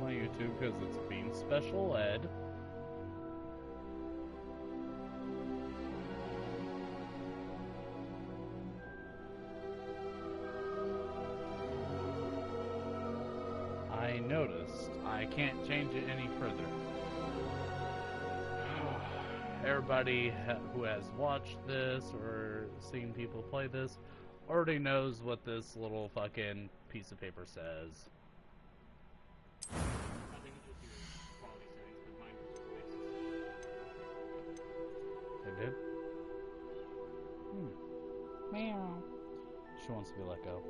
my YouTube because it's being special ed. I noticed I can't change it any further. Everybody who has watched this or seen people play this already knows what this little fucking piece of paper says. It did? Meow. She wants to be let go.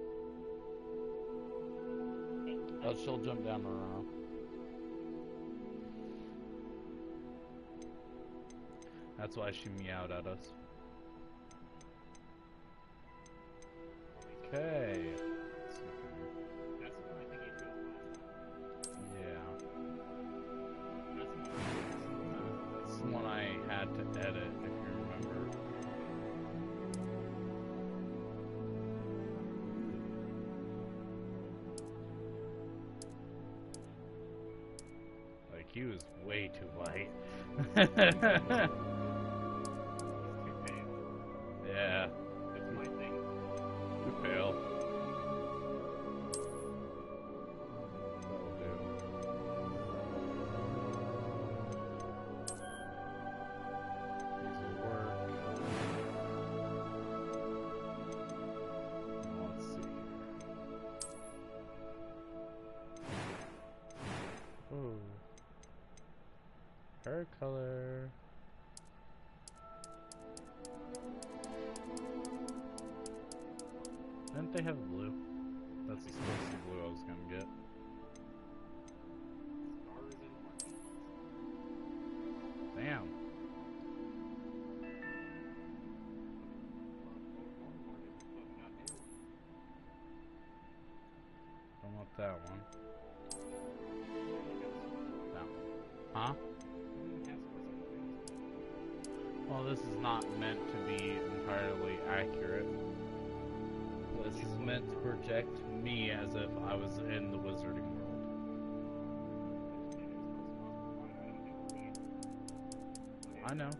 Oh, she'll jump down around. That's why she meowed at us. Okay. That's the one I think he chose last. Yeah. That's the one I had to edit, if you remember. Like, he was way too white. Yeah. That's my thing. You fail. That'll do. These will work. Let's see here. Ooh. Hair color. Didn't they have blue? That's the spicy blue I was gonna get. Stars and markings. Damn. Don't want that one. That one. Huh? Well, this is not meant to be entirely accurate. This is meant to project me as if I was in the Wizarding World. I know.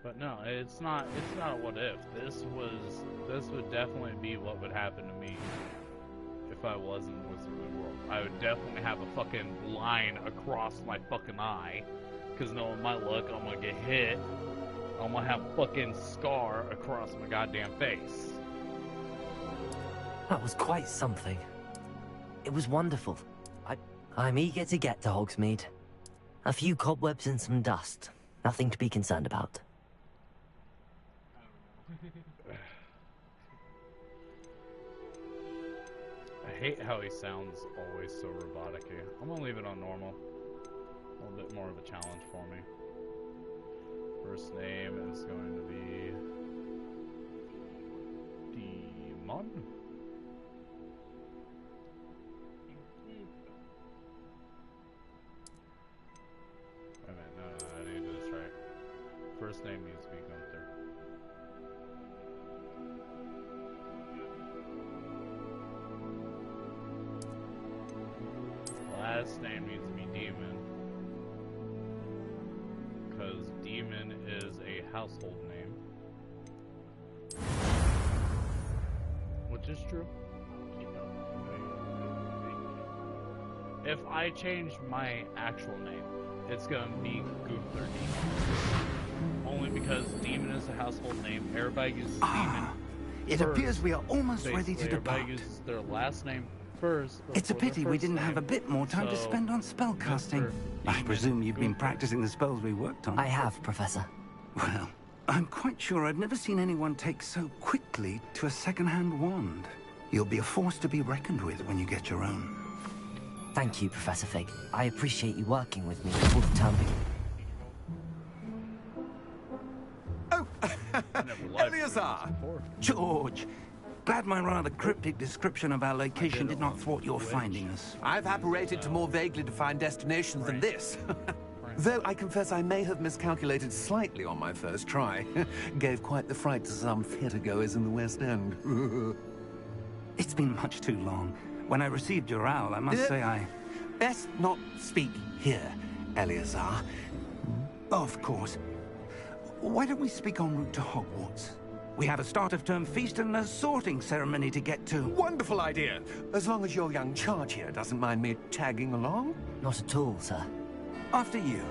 But no, it's not a what if. This would definitely be what would happen to me if I was in the Wizarding World. I would definitely have a fucking line across my fucking eye. Because knowing my luck, I'm gonna get hit. I'm gonna have a fucking scar across my goddamn face. That was quite something. It was wonderful. I'm eager to get to Hogsmeade. A few cobwebs and some dust. Nothing to be concerned about. I hate how he sounds always so robotic-y. I'm gonna leave it on normal. A little bit more of a challenge for me. First name is going to be Demon. Wait a minute, no, I need to do this right. First name needs to be Gunther. Last name needs to be Demon. Because Demon is a household name. Which is true. If I change my actual name, it's gonna be Gunther Demon. Only because Demon is a household name. Everybody uses Demon. It appears we are almost ready to depart. Everybody uses their last name first. It's a pity we didn't have a bit more time to spend on spellcasting. I presume you've been practicing the spells we worked on. I have, Professor. Well, I'm quite sure I've never seen anyone take so quickly to a second-hand wand. You'll be a force to be reckoned with when you get your own. Thank you, Professor Fig. I appreciate you working with me before the term begins. Oh, Eleazar! George! Glad my rather cryptic description of our location did not thwart your finding us. I've apparated to more vaguely defined destinations than this. Though I confess I may have miscalculated slightly on my first try. Gave quite the fright to some theatre-goers in the West End. It's been much too long. When I received your owl, I must say best not speak here, Eleazar. Of course. Why don't we speak en route to Hogwarts? We have a start-of-term feast and a sorting ceremony to get to. Wonderful idea. As long as your young charge here doesn't mind me tagging along. Not at all, sir. After you.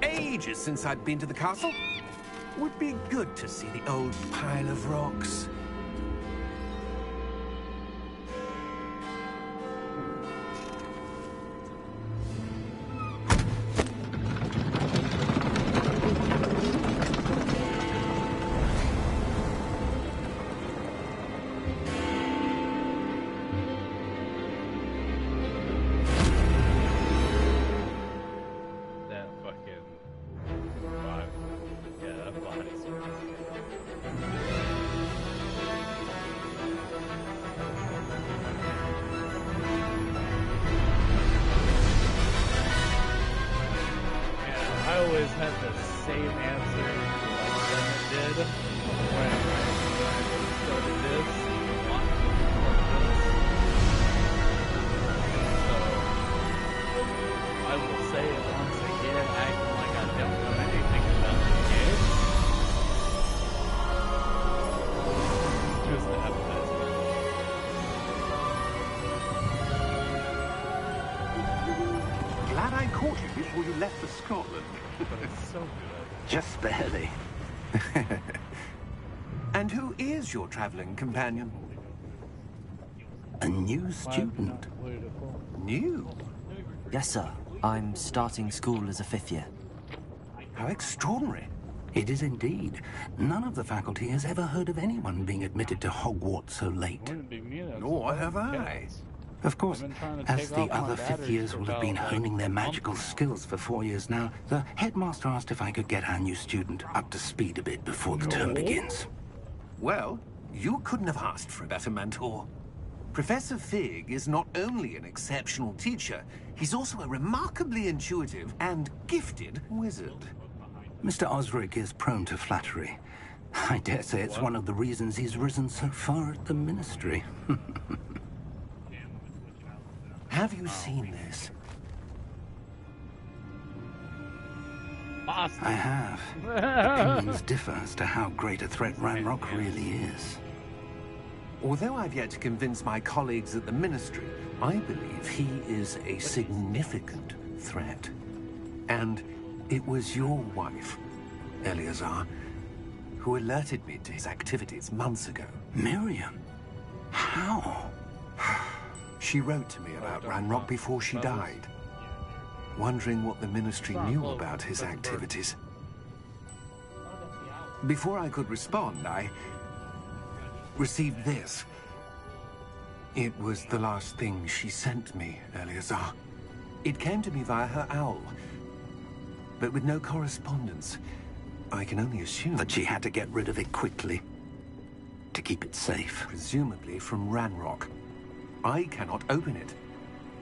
Ages since I'd been to the castle. Would be good to see the old pile of rocks. Before you left for Scotland. But it's so good. Just barely. And who is your traveling companion? A new student. New? Yes, sir. I'm starting school as a 5th year. How extraordinary. It is indeed. None of the faculty has ever heard of anyone being admitted to Hogwarts so late. Nor have I. Of course, as the other 5th years will have been honing their magical skills for 4 years now, the headmaster asked if I could get our new student up to speed a bit before the term begins. Well, you couldn't have asked for a better mentor. Professor Fig is not only an exceptional teacher, he's also a remarkably intuitive and gifted wizard. Mr. Osric is prone to flattery. I dare say it's one of the reasons he's risen so far at the Ministry. Have you seen this? Boston. I have. Opinions differ as to how great a threat Ranrock really is. Although I've yet to convince my colleagues at the Ministry, I believe he is a significant threat. And it was your wife, Eleazar, who alerted me to his activities months ago. Miriam? How? She wrote to me about Ranrock before she died, wondering what the Ministry knew about his activities. Before I could respond, I received this. It was the last thing she sent me, Eleazar. It came to me via her owl, but with no correspondence. I can only assume that she had to get rid of it quickly, to keep it safe. Presumably from Ranrock. I cannot open it.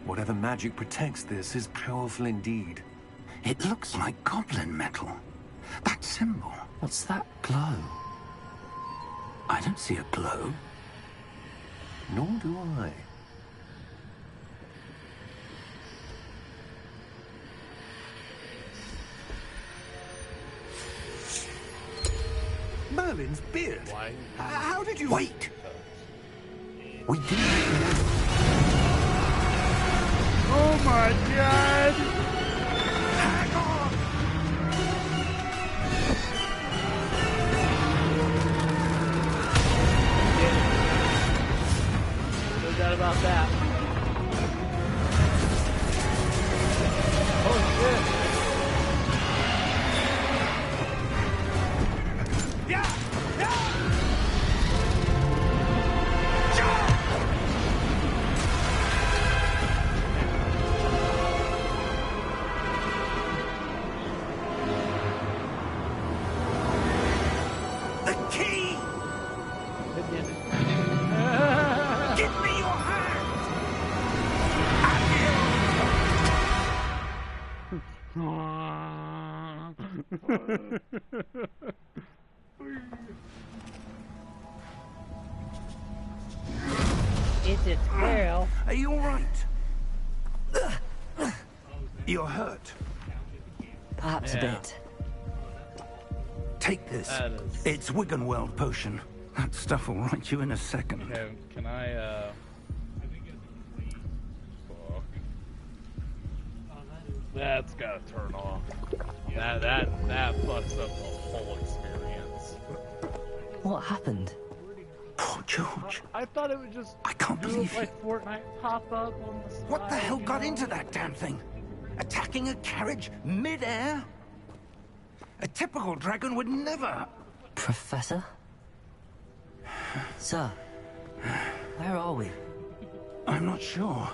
Whatever magic protects this is powerful indeed. It looks like goblin metal. That symbol. What's that glow? I don't see a glow. Nor do I. Merlin's beard. Why? How did you... Wait! We didn't... Oh my god! Hang on! No doubt about that. Oh shit! Yeah! It's a squirrel. Are you all right? You're hurt. Perhaps a Yeah. bit. Take this. That is- It's Wiggenweld potion. That stuff will right you in a second. Okay, can I, fuck. That's gotta turn off. That fucks up the whole experience. What happened? Poor George. I thought it would just I can't do believe like Fortnite pop up on the side. What the hell you got know? into that damn thing? Attacking a carriage mid-air? A typical dragon would never... Professor? Sir, where are we? I'm not sure.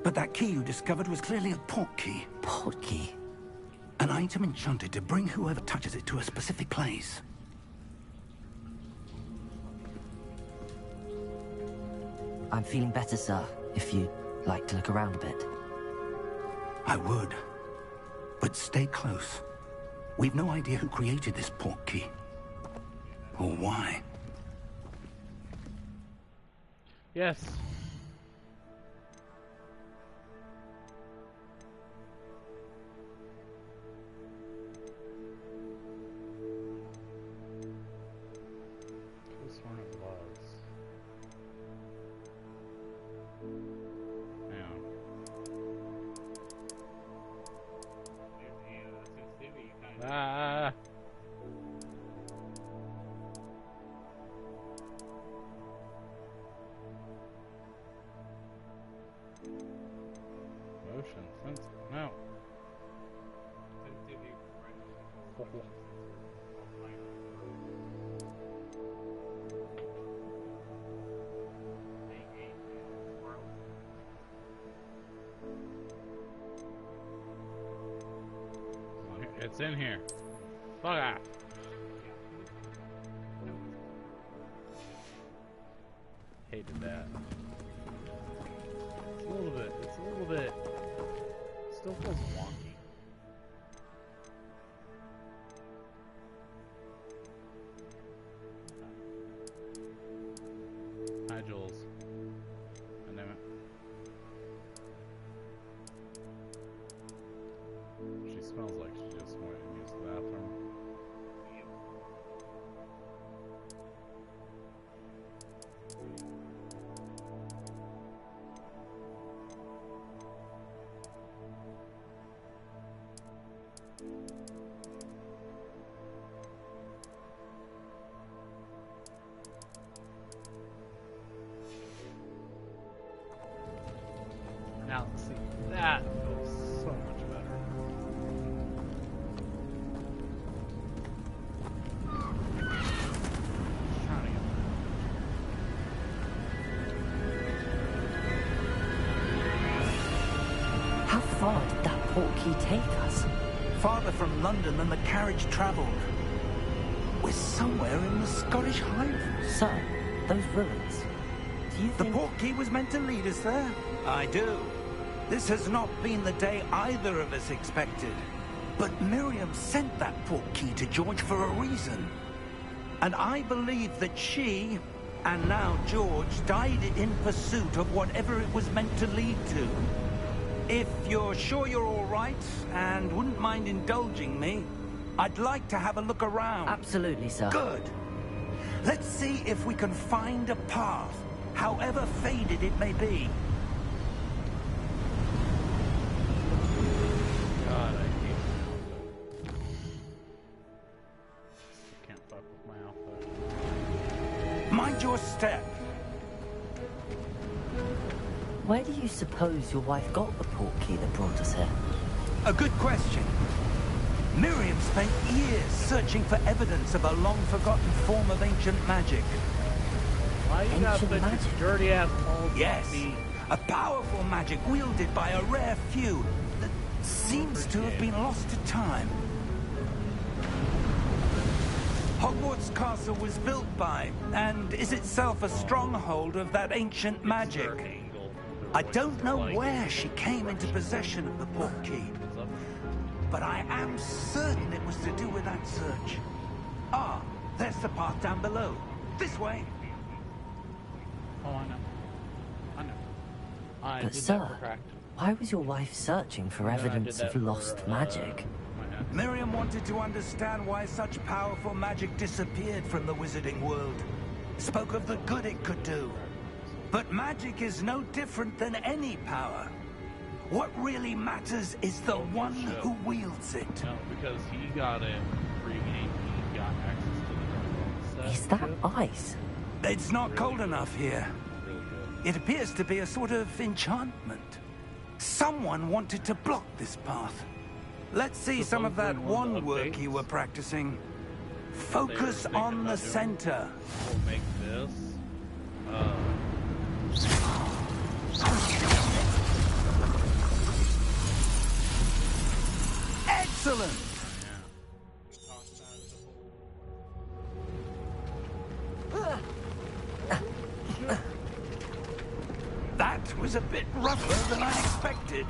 But that key you discovered was clearly a port key. Port key? An item enchanted to bring whoever touches it to a specific place. I'm feeling better, sir, if you'd like to look around a bit. I would. But stay close. We've no idea who created this port key. Or why. Yes. Could've sworn it was. Yeah. There's a sensitivity kind of. Ah. Motion sensor. No. Sensitivity right now. It's in here. Fuck off. Hated that. It's a little bit, still feels wonky. Hi, Jules. I know it. She smells like she just went and used the bathroom. Now, see, that feels so much better. Just trying to get How far did that port key take us? Farther from London than the carriage travelled. We're somewhere in the Scottish Highlands. Sir, those ruins. Do you The think... port key was meant to lead us there? I do. This has not been the day either of us expected. But Miriam sent that port key to George for a reason. And I believe that she, and now George, died in pursuit of whatever it was meant to lead to. If you're sure you're all right, and wouldn't mind indulging me, I'd like to have a look around. Absolutely, sir. Good. Let's see if we can find a path, however faded it may be. God, I hate this. Can't fuck with my outfit. Mind your step. Where do you suppose your wife got the port key that brought us here? A good question. Miriam spent years searching for evidence of a long-forgotten form of ancient magic. Why you got Ancient such magic? dirty ass balls? Yes, Me? a powerful magic wielded by a rare few that seems to have been lost to time. Hogwarts Castle was built by, and is itself a stronghold of that ancient magic. I don't know where she came into possession of the port key, but I am certain it was to do with that search. Ah, there's the path down below. This way. Oh, I know. I know. I But did sir, that for cracked. why was your wife searching for And then I did evidence that of lost for, magic? my aunt. Miriam wanted to understand why such powerful magic disappeared from the wizarding world. Spoke of the good it could do. But magic is no different than any power. What really matters is the one who wields it. No, because he got it pre-game. He got access to the set. Is that ship. ice? It's not cold enough here. Really good. It appears to be a sort of enchantment. Someone wanted to block this path. Let's see some of that Supposedly one of wand the work you updates. were practicing. They were Focus thinking on the about doing. center. We'll make this. Excellent! We talked about it before. That was a bit rougher than I expected.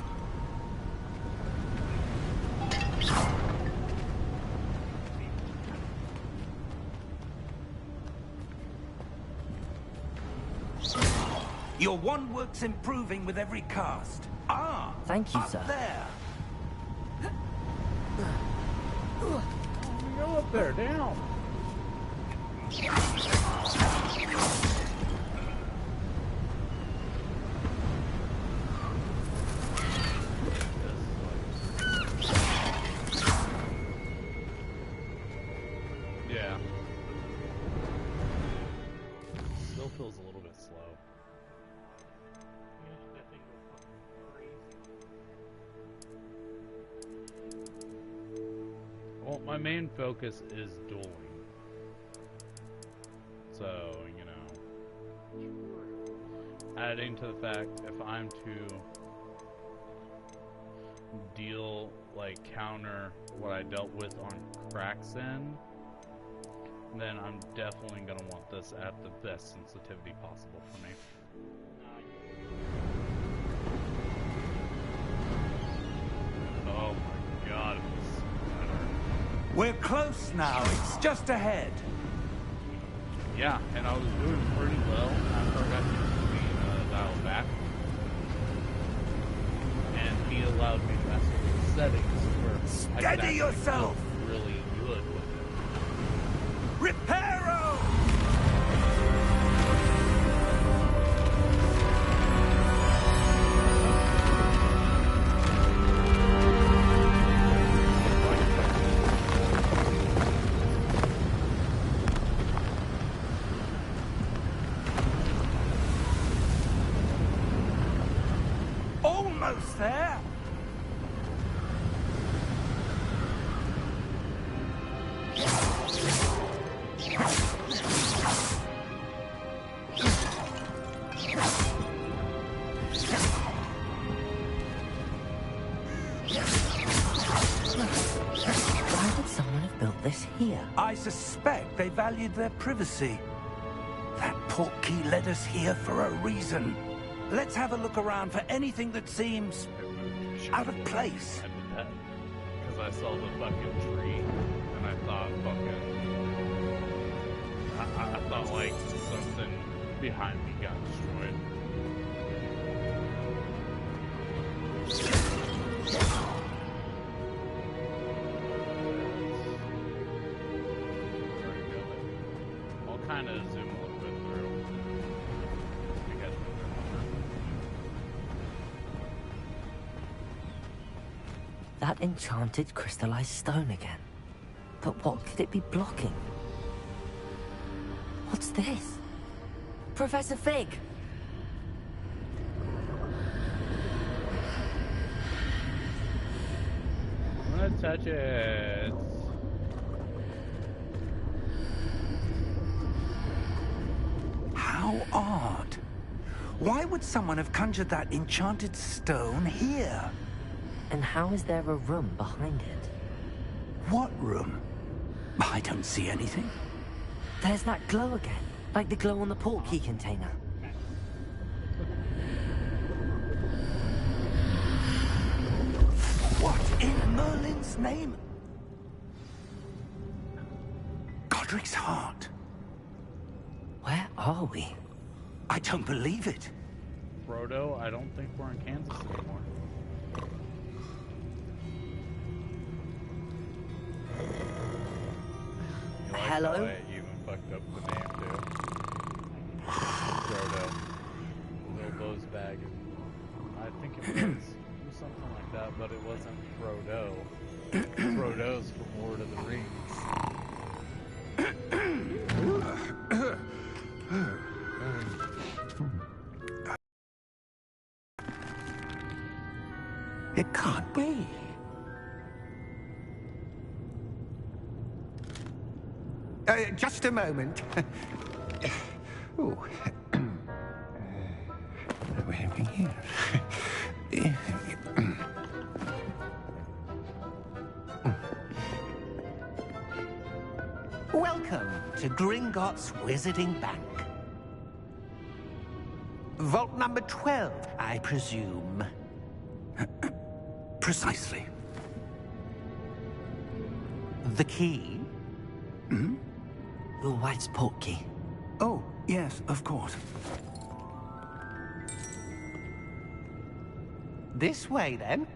Your wand work's improving with every cast. Ah! Thank you, up sir. there! Go up there, down. Yeah. Still feels a little bit slow. Yeah, that thing was fucking crazy. Well, my main focus is dueling. So, you know, adding to the fact if I'm to deal, like, counter what I dealt with on Kraxen, then I'm definitely gonna want this at the best sensitivity possible for me. Oh my god, it's better. We're close now. It's just ahead. Yeah, and I was doing pretty well after I got the dial back. And he allowed me to mess with the settings where I could Steady actually yourself! feel really good with it. Reparo! Almost there! Why would someone have built this here? I suspect they valued their privacy. That portkey led us here for a reason. Let's have a look around for anything that seems out of place. I did that because I saw the fucking tree and I thought fucking. I thought like something behind me got destroyed. I'll kind of zoom a little bit through. Because That enchanted crystallized stone again. But what could it be blocking? What's this? Professor Fig! I'm gonna touch it. How odd. Why would someone have conjured that enchanted stone here? And how is there a room behind it? What room? I don't see anything. There's that glow again, like the glow on the portkey container. What in Merlin's name? Godric's heart. Where are we? I don't believe it. Frodo, I don't think we're in Kansas anymore. You like Hello? how I even fucked up the name too. Frodo. Bilbo's bag. I think it was something like that, but it wasn't Frodo. Frodo's from Lord of the Rings. It can't be. Just a moment. Ooh. Anything here? Welcome to Gringotts Wizarding Bank. Vault number 12, I presume. Precisely. The key? Your wife's portkey. Oh, yes, of course. This way, then.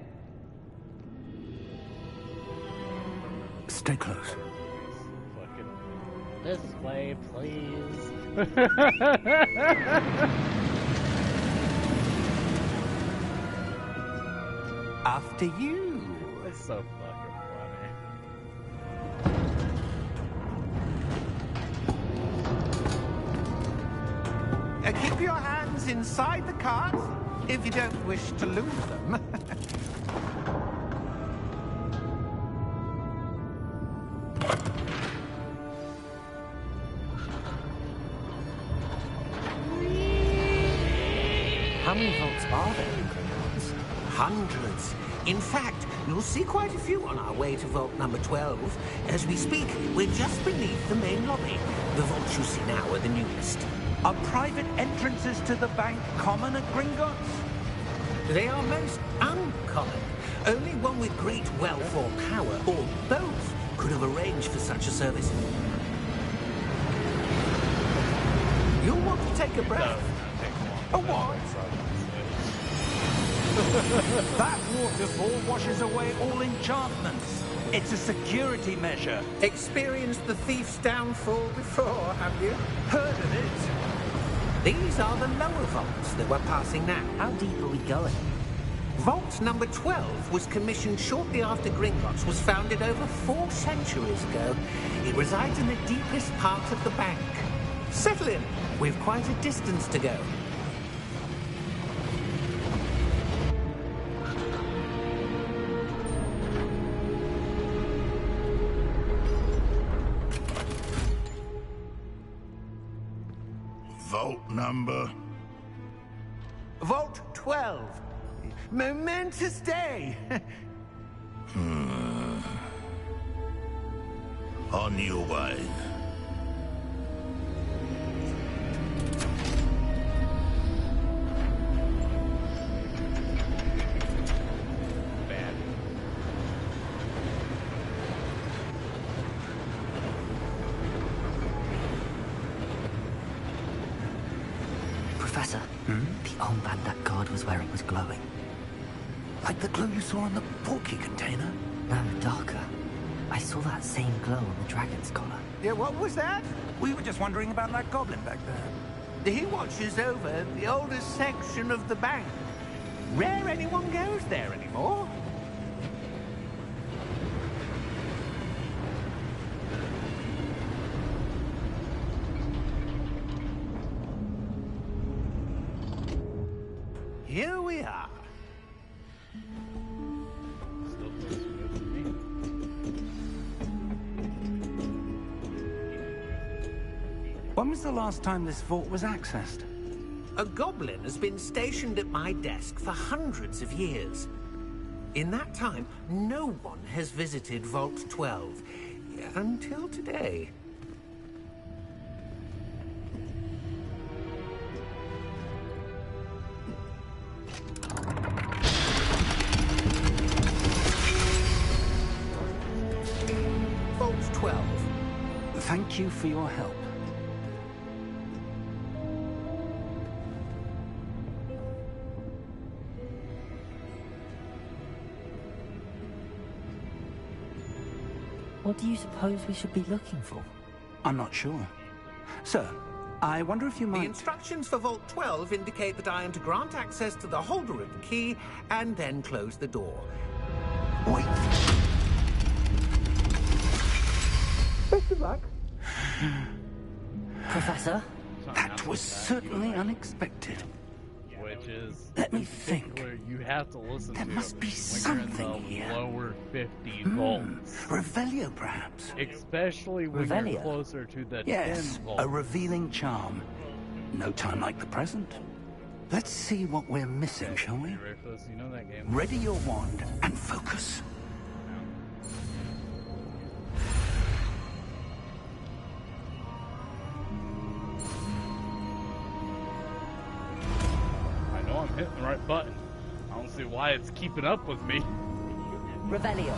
Stay close. Fucking This way, please. After you. That's so fucking funny. Keep your hands inside the cart if you don't wish to lose them. How many vaults are there in Gringotts? Hundreds. In fact, you'll see quite a few on our way to vault number 12. As we speak, we're just beneath the main lobby. The vaults you see now are the newest. Are private entrances to the bank common at Gringotts? They are most uncommon. Only one with great wealth or power, or both, could have arranged for such a service. You'll want to take a breath. A what? That waterfall washes away all enchantments. It's a security measure. Experienced the thief's downfall before, have you? Heard of it? These are the lower vaults that we're passing now. How deep are we going? Vault number 12 was commissioned shortly after Gringotts was founded over 4 centuries ago. It resides in the deepest part of the bank. Settle in. We've quite a distance to go. Vault number? Vault 12. Momentous day. On your way. Bad. Professor, the armband that guard was wearing was glowing. Like the glow you saw on the portkey container? No, darker. I saw that same glow on the dragon's collar. Yeah, what was that? We were just wondering about that goblin back there. He watches over the oldest section of the bank. Rare anyone goes there anymore. Here we are. Still feels smooth to me. When was the last time this vault was accessed? A goblin has been stationed at my desk for hundreds of years. In that time, no one has visited Vault 12. Until today. Vault 12. Thank you for your help. What do you suppose we should be looking for? I'm not sure. Sir, I wonder if you The might... instructions for Vault 12 indicate that I am to grant access to the holder of the key and then close the door. Wait. Best of luck. Professor? That was certainly unexpected. Which is Let me in think. particular you have to listen There to must be when something you're in the here. lower 50 volts. Revelio, perhaps? Especially when you're Revelio? closer to the 10 Yes, volts. a revealing charm. No time like the present. Let's see what we're missing, shall we? You ready for this? You know that game? Ready your wand and focus. I know I'm hitting the right button. I don't see why it's keeping up with me. Revelio.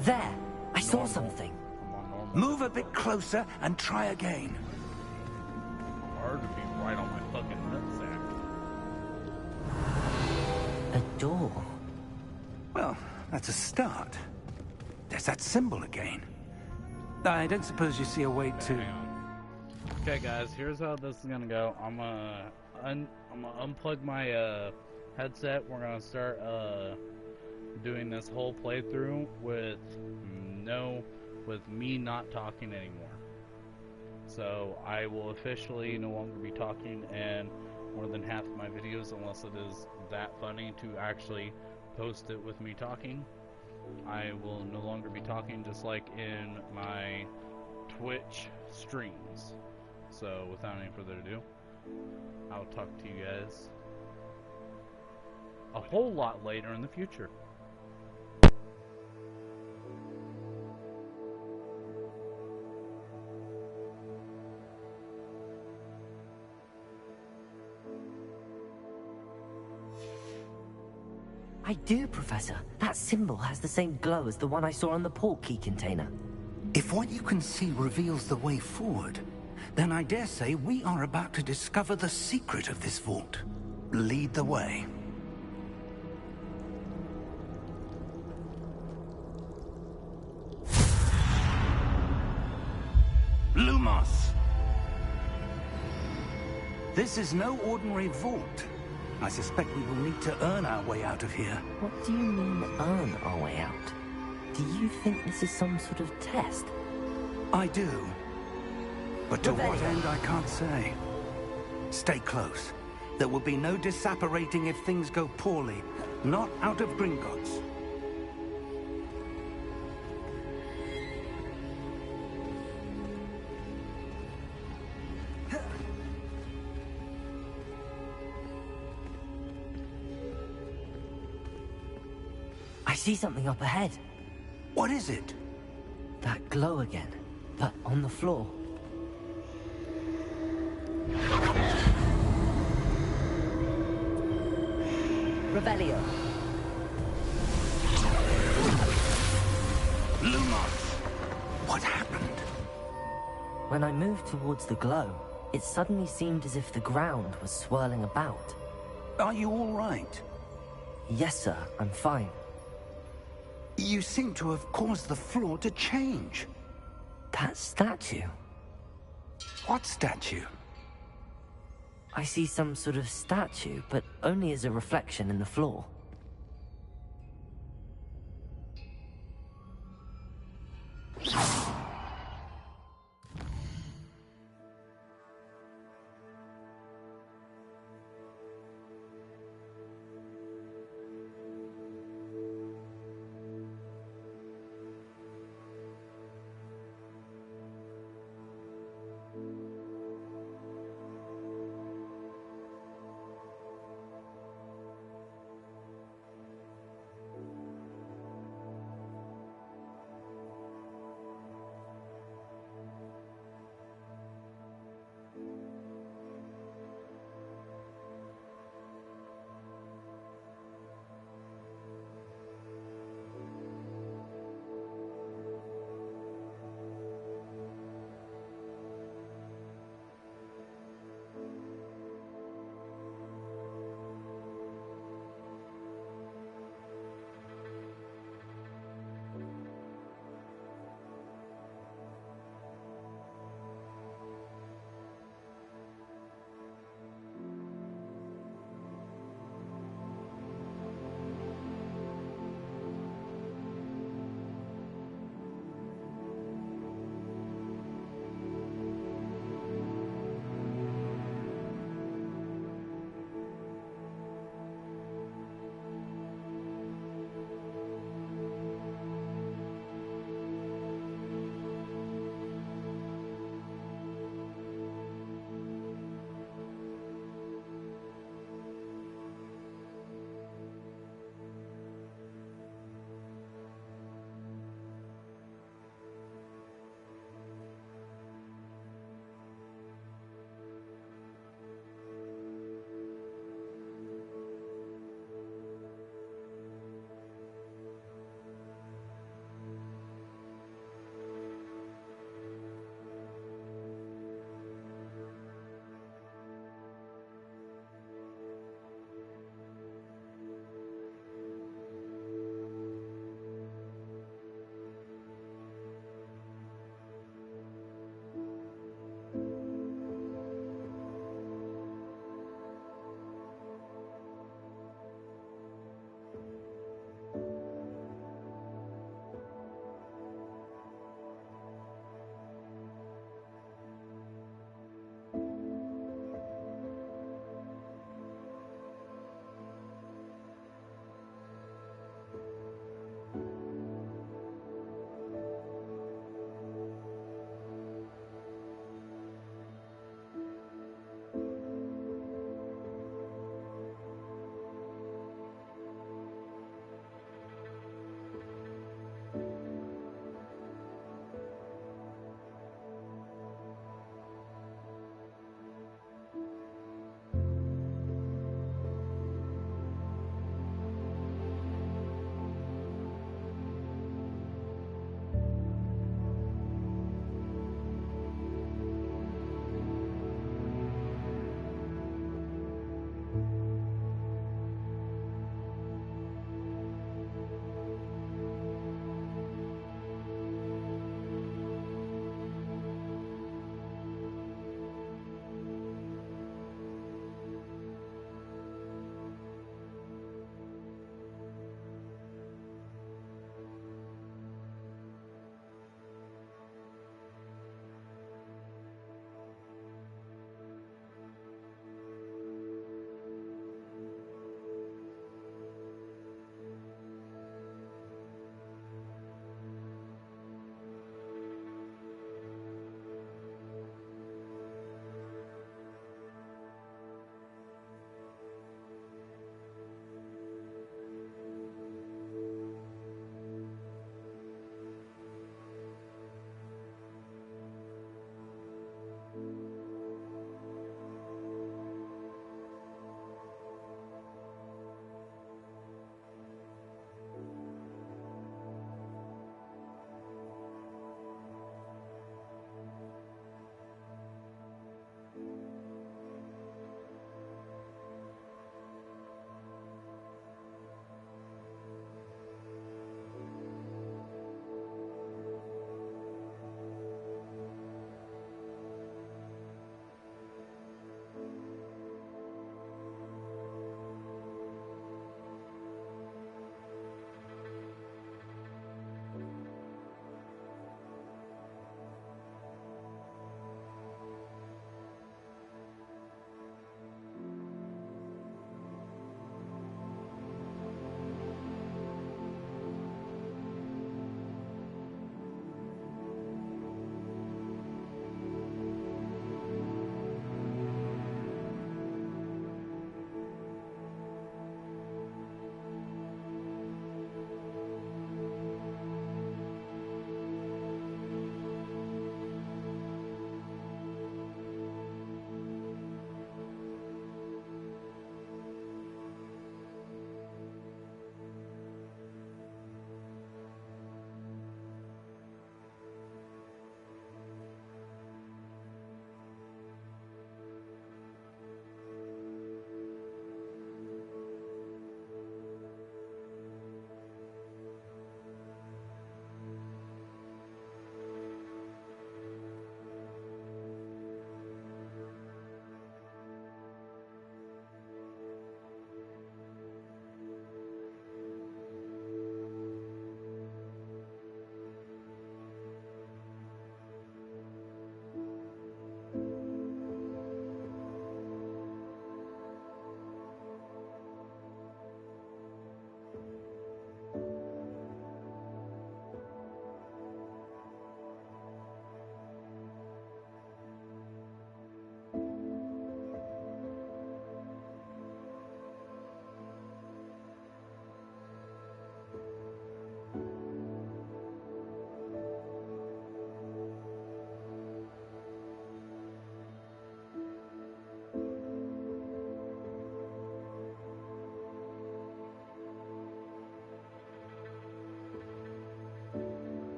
There! I saw something. I'm on normal. Move a bit closer and try again. Hard to be right on my fucking nutsack. A door. Well, that's a start. There's that symbol again. I don't suppose you see a way to... Hang on. Okay, guys, here's how this is gonna go. I'm gonna unplug my headset. We're gonna start doing this whole playthrough with me not talking anymore. So I will officially no longer be talking in more than half of my videos, unless it is that funny to actually post it with me talking. I will no longer be talking, just like in my Twitch streams. So without any further ado, I'll talk to you guys a whole lot later in the future. I do, Professor. That symbol has the same glow as the one I saw on the port key container. If what you can see reveals the way forward, then I dare say we are about to discover the secret of this vault. Lead the way. Lumos! This is no ordinary vault. I suspect we will need to earn our way out of here. What do you mean, earn our way out? Do you think this is some sort of test? I do. But to what Revelio. end, I can't say. Stay close. There will be no disapparating if things go poorly. Not out of Gringotts. I see something up ahead. What is it? That glow again, but on the floor. Revelio. Lumos! What happened? When I moved towards the glow, it suddenly seemed as if the ground was swirling about. Are you all right? Yes, sir, I'm fine. You seem to have caused the floor to change. That statue. What statue? I see some sort of statue, but only as a reflection in the floor.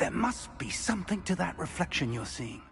There must be something to that reflection you're seeing.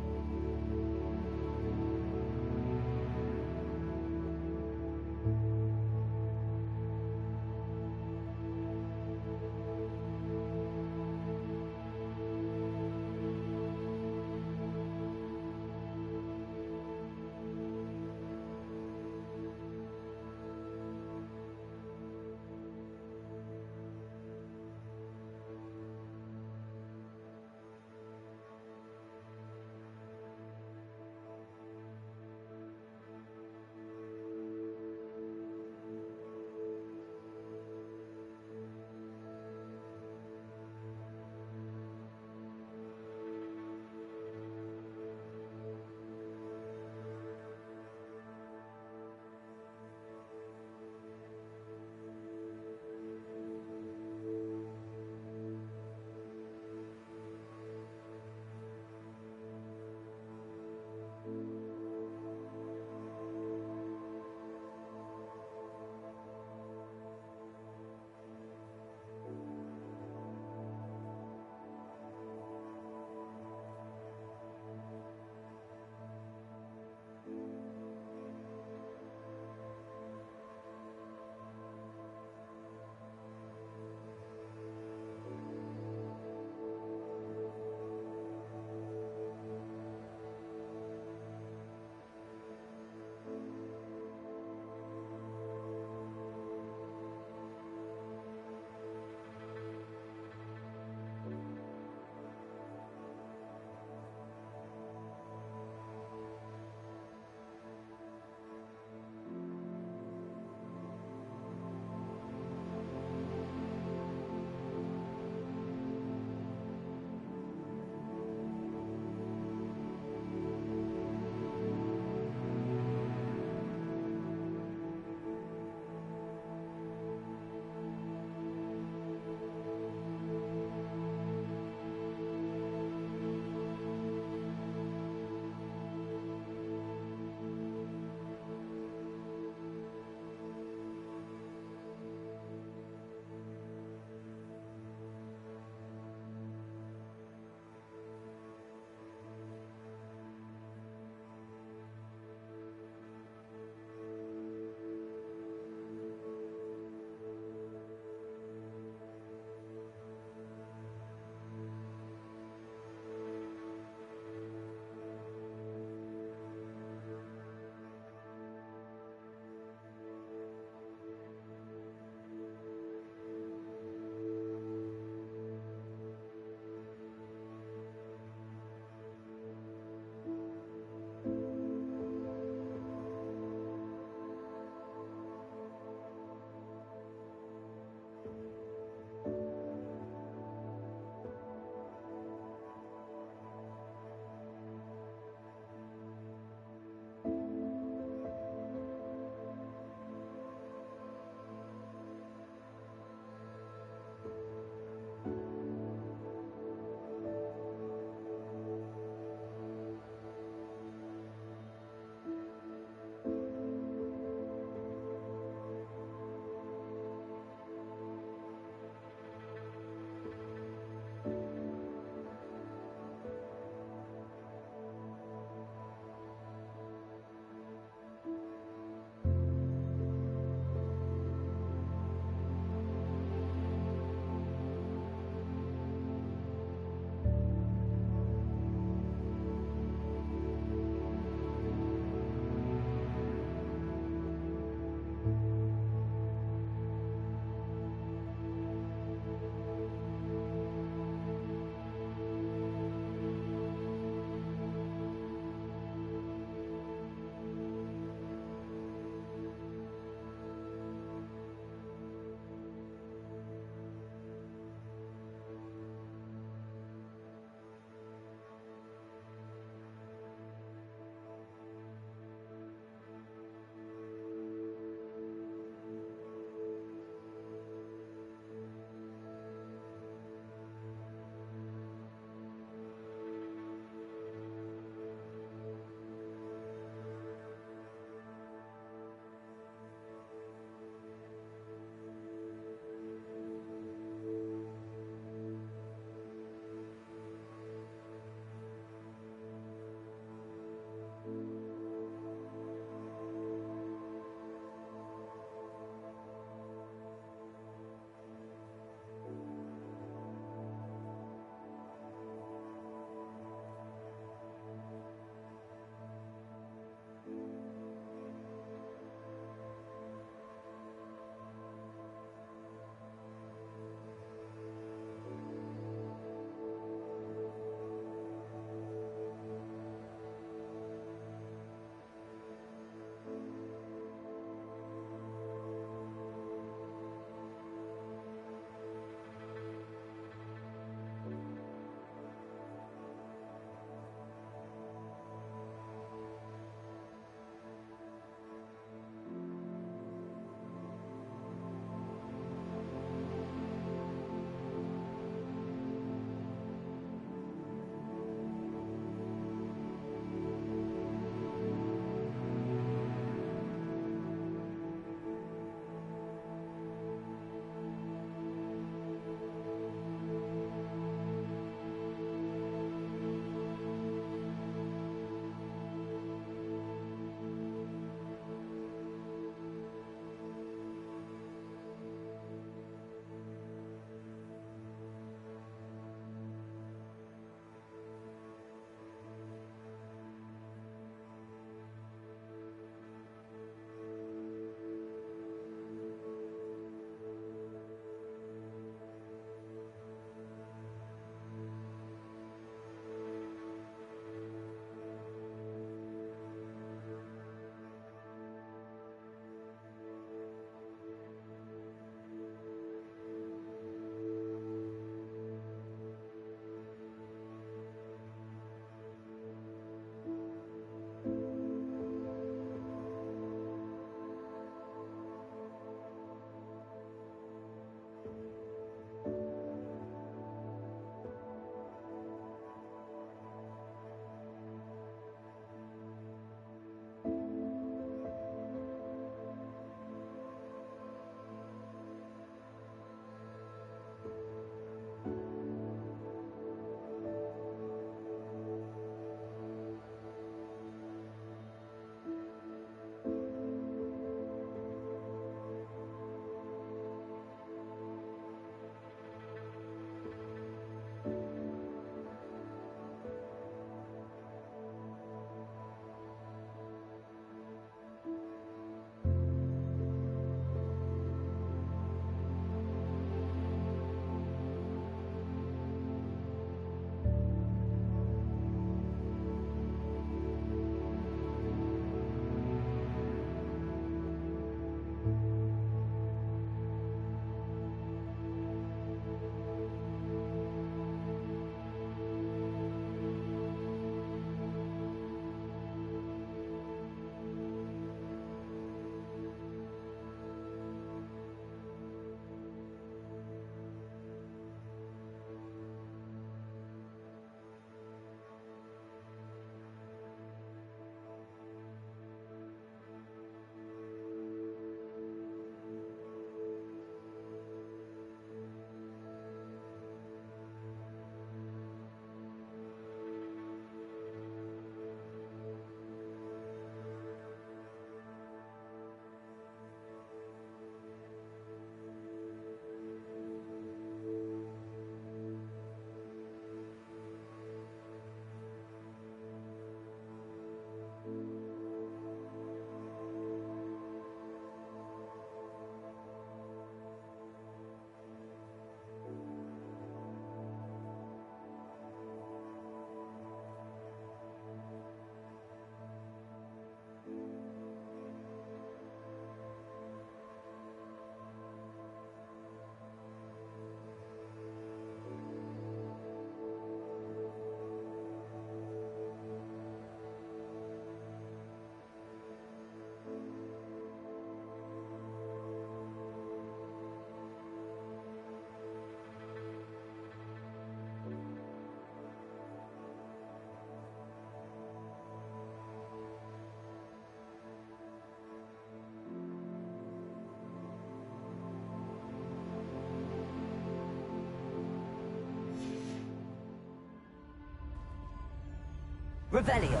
Revelio.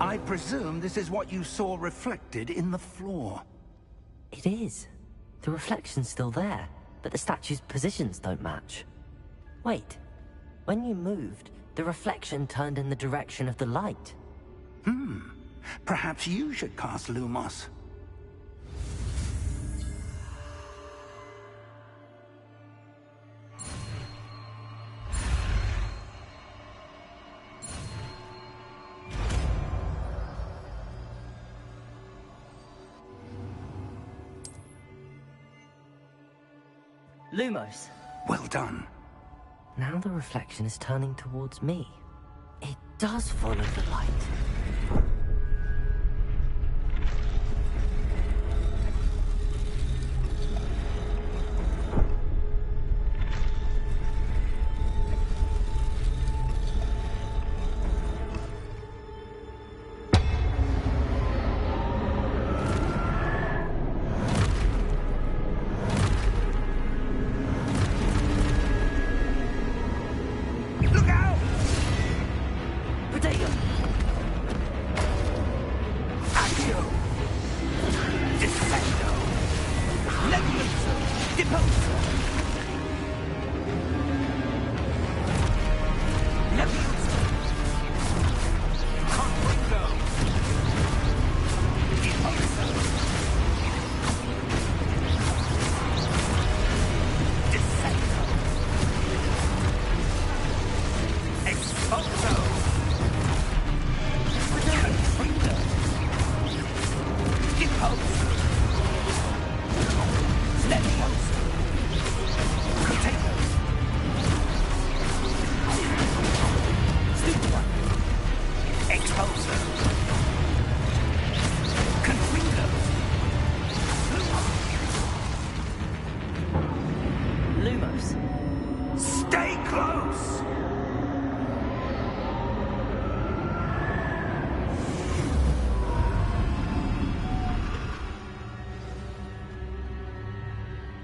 I presume this is what you saw reflected in the floor. It is. The reflection's still there, but the statue's positions don't match. Wait. When you moved, the reflection turned in the direction of the light. Perhaps you should cast Lumos. Lumos. Well done. Now the reflection is turning towards me. It does follow the light.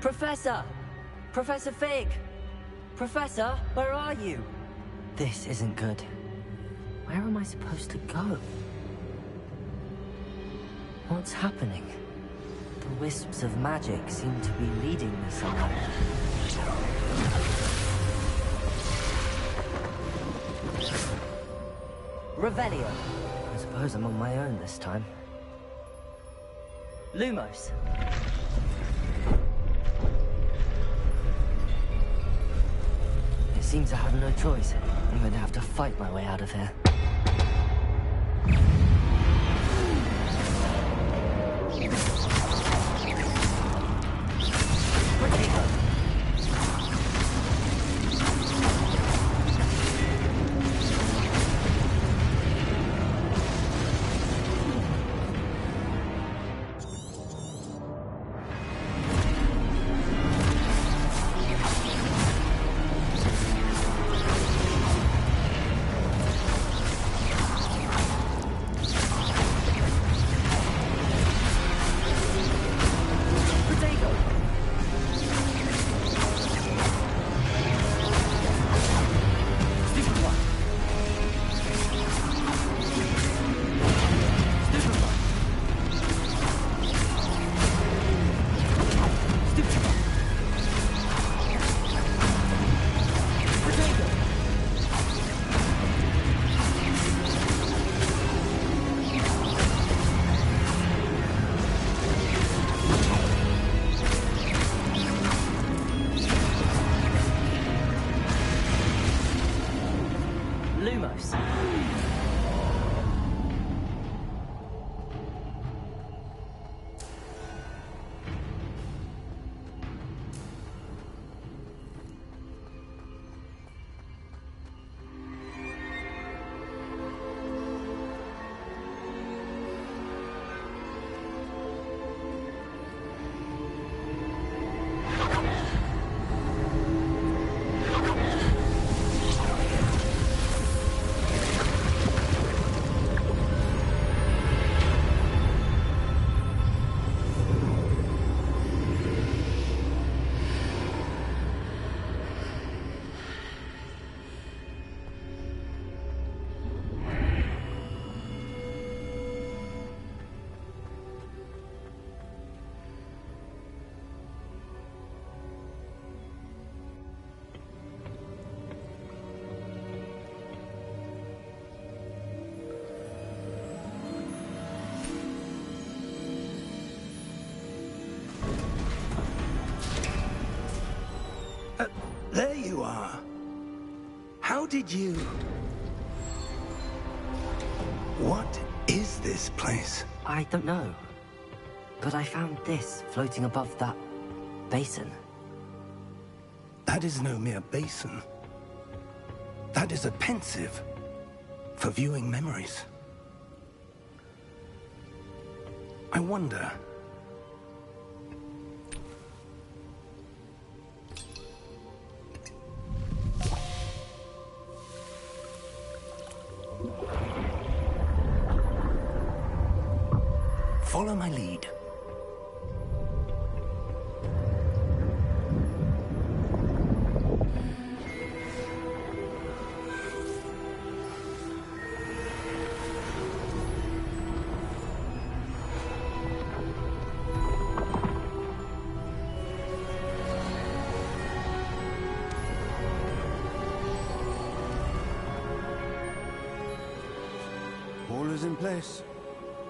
Professor! Professor Fig! Professor, where are you? This isn't good. Where am I supposed to go? What's happening? The wisps of magic seem to be leading me somewhere. Revelio. I suppose I'm on my own this time. Lumos. It seems I have no choice. I'm going to have to fight my way out of here. How did you... What is this place? I don't know. But I found this floating above that basin. That is no mere basin. That is a pensive for viewing memories. I wonder... Follow my lead. All is in place.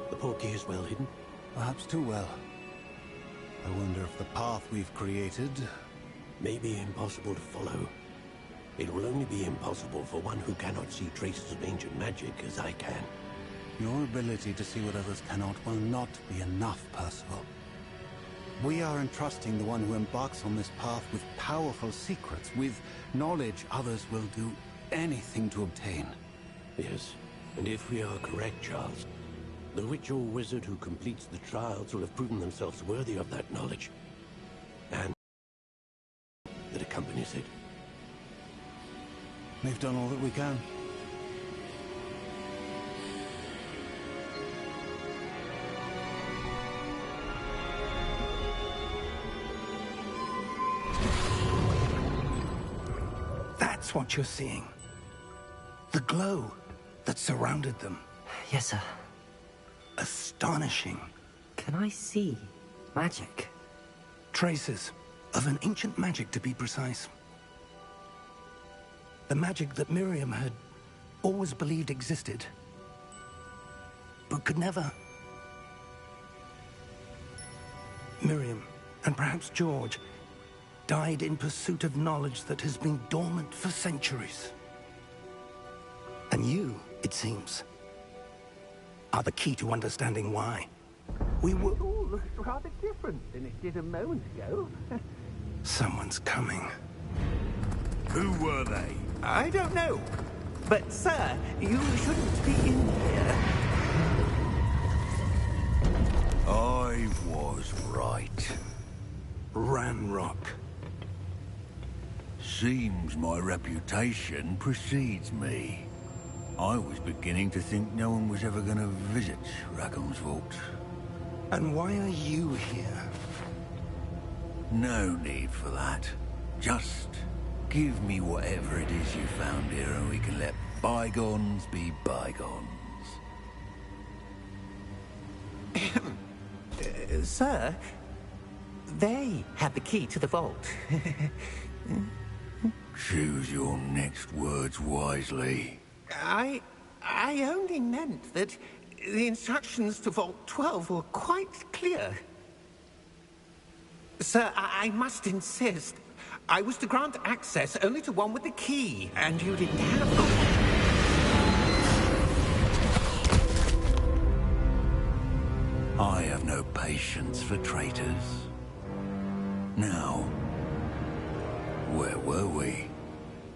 The portkey is well hidden. Perhaps too well. I wonder if the path we've created... May be impossible to follow. It will only be impossible for one who cannot see traces of ancient magic as I can. Your ability to see what others cannot will not be enough, Percival. We are entrusting the one who embarks on this path with powerful secrets, with knowledge others will do anything to obtain. Yes, and if we are correct, Charles, the witch or wizard who completes the trials will have proven themselves worthy of that knowledge. And that accompanies it. We've done all that we can. That's what you're seeing. The glow that surrounded them. Yes, sir. Astonishing. Can I see magic? Traces of an ancient magic, to be precise. The magic that Miriam had always believed existed, but could never. Miriam, and perhaps George, died in pursuit of knowledge that has been dormant for centuries. And you, it seems, are the key to understanding why. We were... It all looks rather different than it did a moment ago. Someone's coming. Who were they? I don't know. But, sir, you shouldn't be in here. I was right. Ranrock. Seems my reputation precedes me. I was beginning to think no one was ever going to visit Rackham's vault. And why are you here? No need for that. Just give me whatever it is you found here and we can let bygones be bygones. Sir, they have the key to the vault. Choose your next words wisely. I only meant that the instructions to Vault 12 were quite clear. Sir, I must insist. I was to grant access only to one with the key, and you didn't have it. I have no patience for traitors. Now, where were we?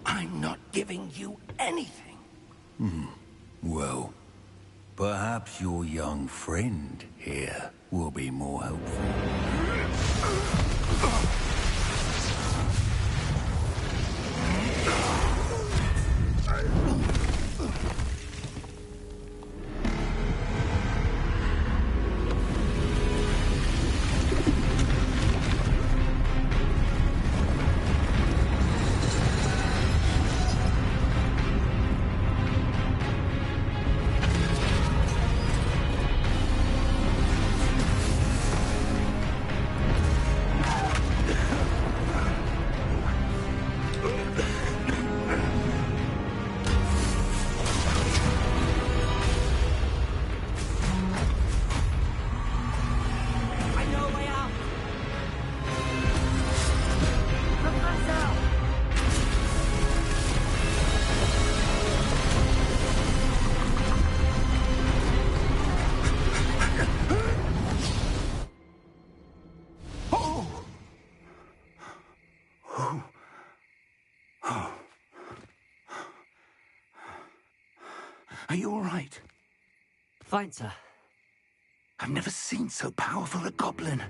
I'm not giving you anything. Well, perhaps your young friend here will be more helpful. Are you all right? Fine, sir. I've never seen so powerful a goblin.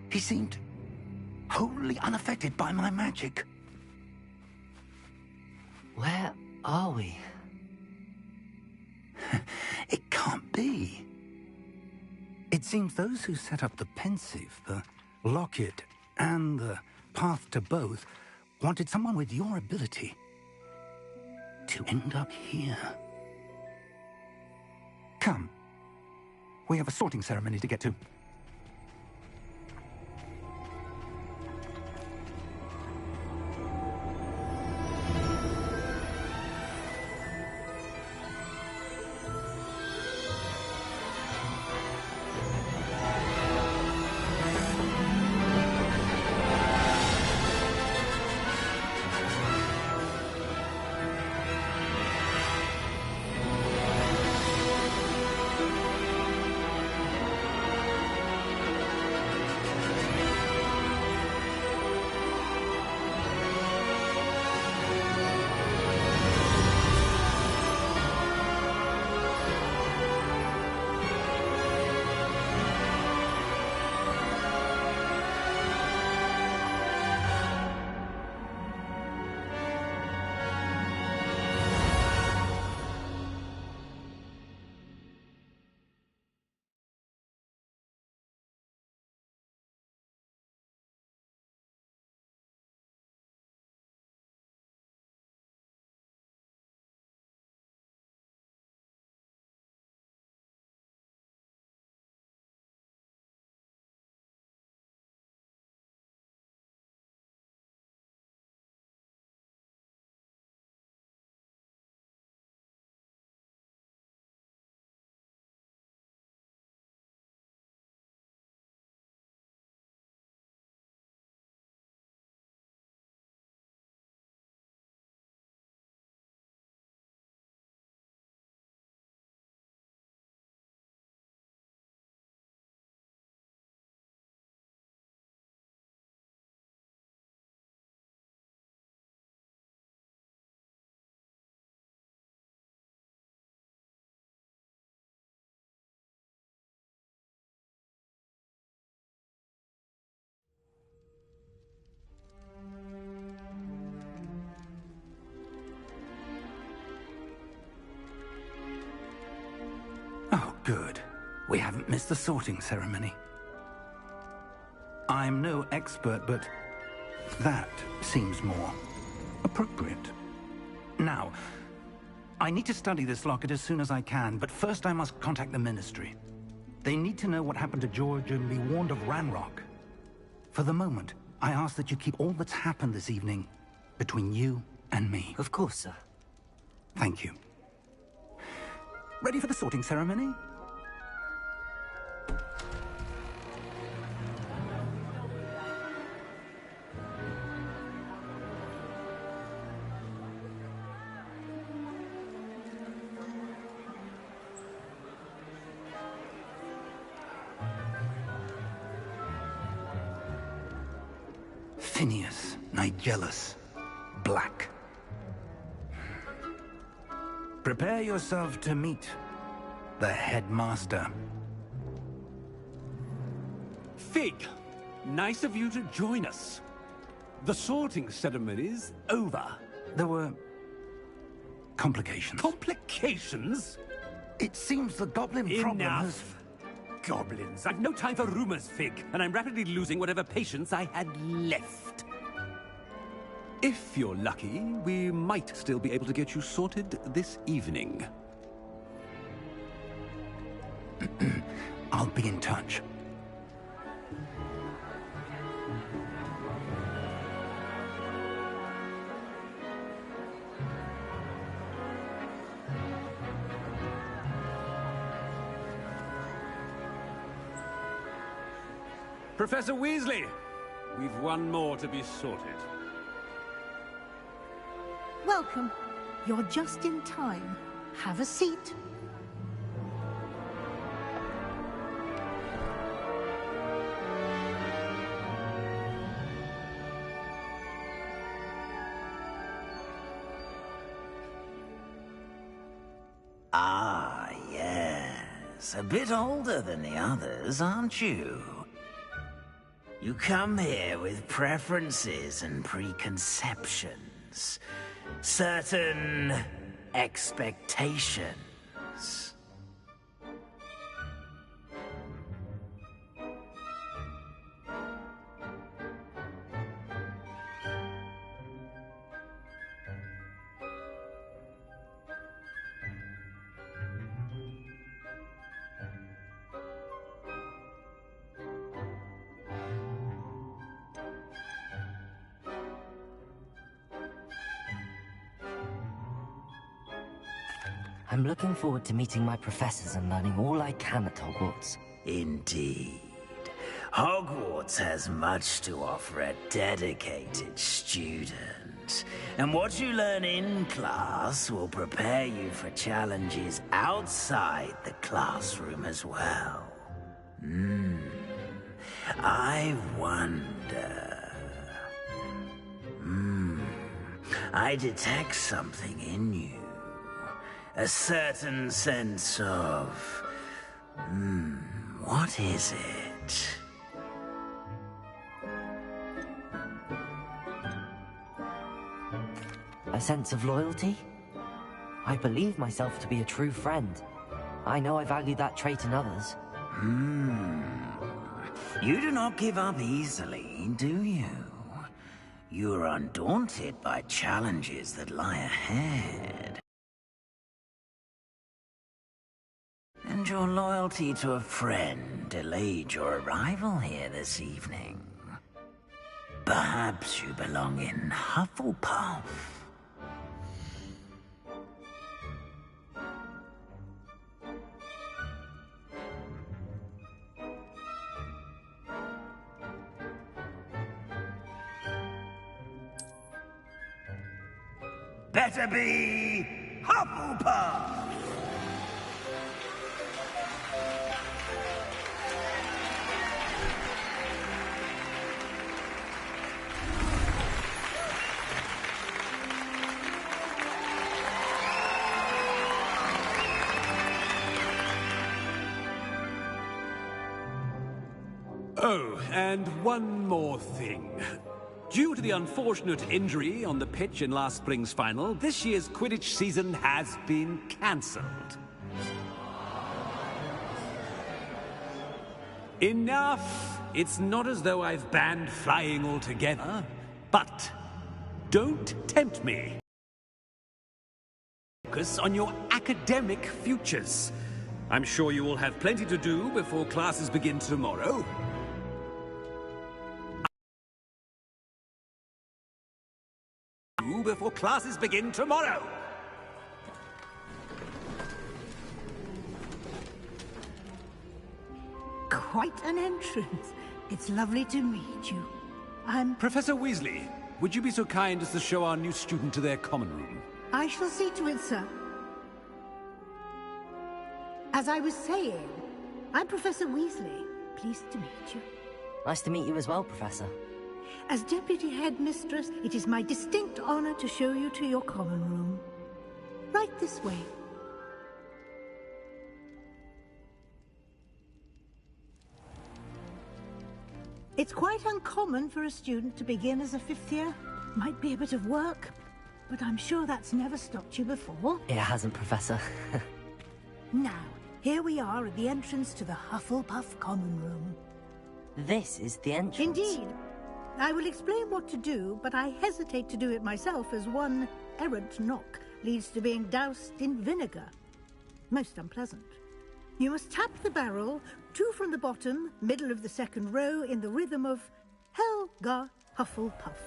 He seemed wholly unaffected by my magic. Where are we? It can't be. It seems those who set up the Pensieve, the Locket, and the Path to Both wanted someone with your ability to end up here. Come. We have a sorting ceremony to get to. Oh, good. We haven't missed the sorting ceremony. I'm no expert, but that seems more appropriate. Now, I need to study this locket as soon as I can, but first I must contact the Ministry. They need to know what happened to George and be warned of Ranrock. For the moment, I ask that you keep all that's happened this evening between you and me. Of course, sir. Thank you. Ready for the sorting ceremony? Phineas Nigellus Black. Prepare yourself to meet the headmaster. Fig, nice of you to join us. The sorting ceremony's over. There were complications. Complications? It seems the goblin problem has... Enough! Goblins. I've no time for rumors, Fig, and I'm rapidly losing whatever patience I had left. If you're lucky, we might still be able to get you sorted this evening. I'll be in touch. Professor Weasley, we've one more to be sorted. Welcome. You're just in time. Have a seat. Yes, a bit older than the others, aren't you? You come here with preferences and preconceptions. Certain expectations. I'm looking forward to meeting my professors and learning all I can at Hogwarts. Indeed. Hogwarts has much to offer a dedicated student. And what you learn in class will prepare you for challenges outside the classroom as well. I wonder... I detect something in you. A certain sense of... what is it? A sense of loyalty? I believe myself to be a true friend. I know I value that trait in others. You do not give up easily, do you? You are undaunted by challenges that lie ahead. And your loyalty to a friend delayed your arrival here this evening. Perhaps you belong in Hufflepuff. Better be Hufflepuff! Oh, and one more thing. Due to the unfortunate injury on the pitch in last spring's final, this year's Quidditch season has been cancelled. Enough! It's not as though I've banned flying altogether, but don't tempt me. Focus on your academic futures. I'm sure you will have plenty to do before classes begin tomorrow. Before classes begin tomorrow. Quite an entrance. It's lovely to meet you. I'm... Professor Weasley, would you be so kind as to show our new student to their common room? I shall see to it, sir. As I was saying, I'm Professor Weasley. Pleased to meet you. Nice to meet you as well, Professor. As Deputy Headmistress, it is my distinct honor to show you to your common room. Right this way. It's quite uncommon for a student to begin as a fifth year. Might be a bit of work, but I'm sure that's never stopped you before. It hasn't, Professor. Now, here we are at the entrance to the Hufflepuff common room. This is the entrance? Indeed. I will explain what to do, but I hesitate to do it myself as one errant knock leads to being doused in vinegar. Most unpleasant. You must tap the barrel, 2 from the bottom, middle of the second row, in the rhythm of Helga Hufflepuff.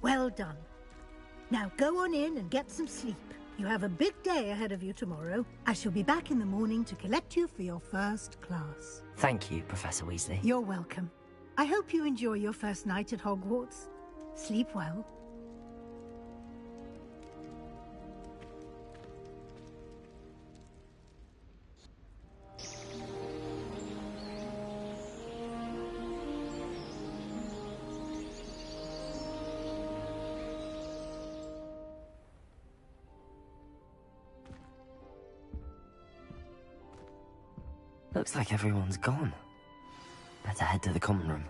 Well done. Now go on in and get some sleep. You have a big day ahead of you tomorrow. I shall be back in the morning to collect you for your first class. Thank you, Professor Weasley. You're welcome. I hope you enjoy your first night at Hogwarts. Sleep well. Looks like everyone's gone. Better head to the common room.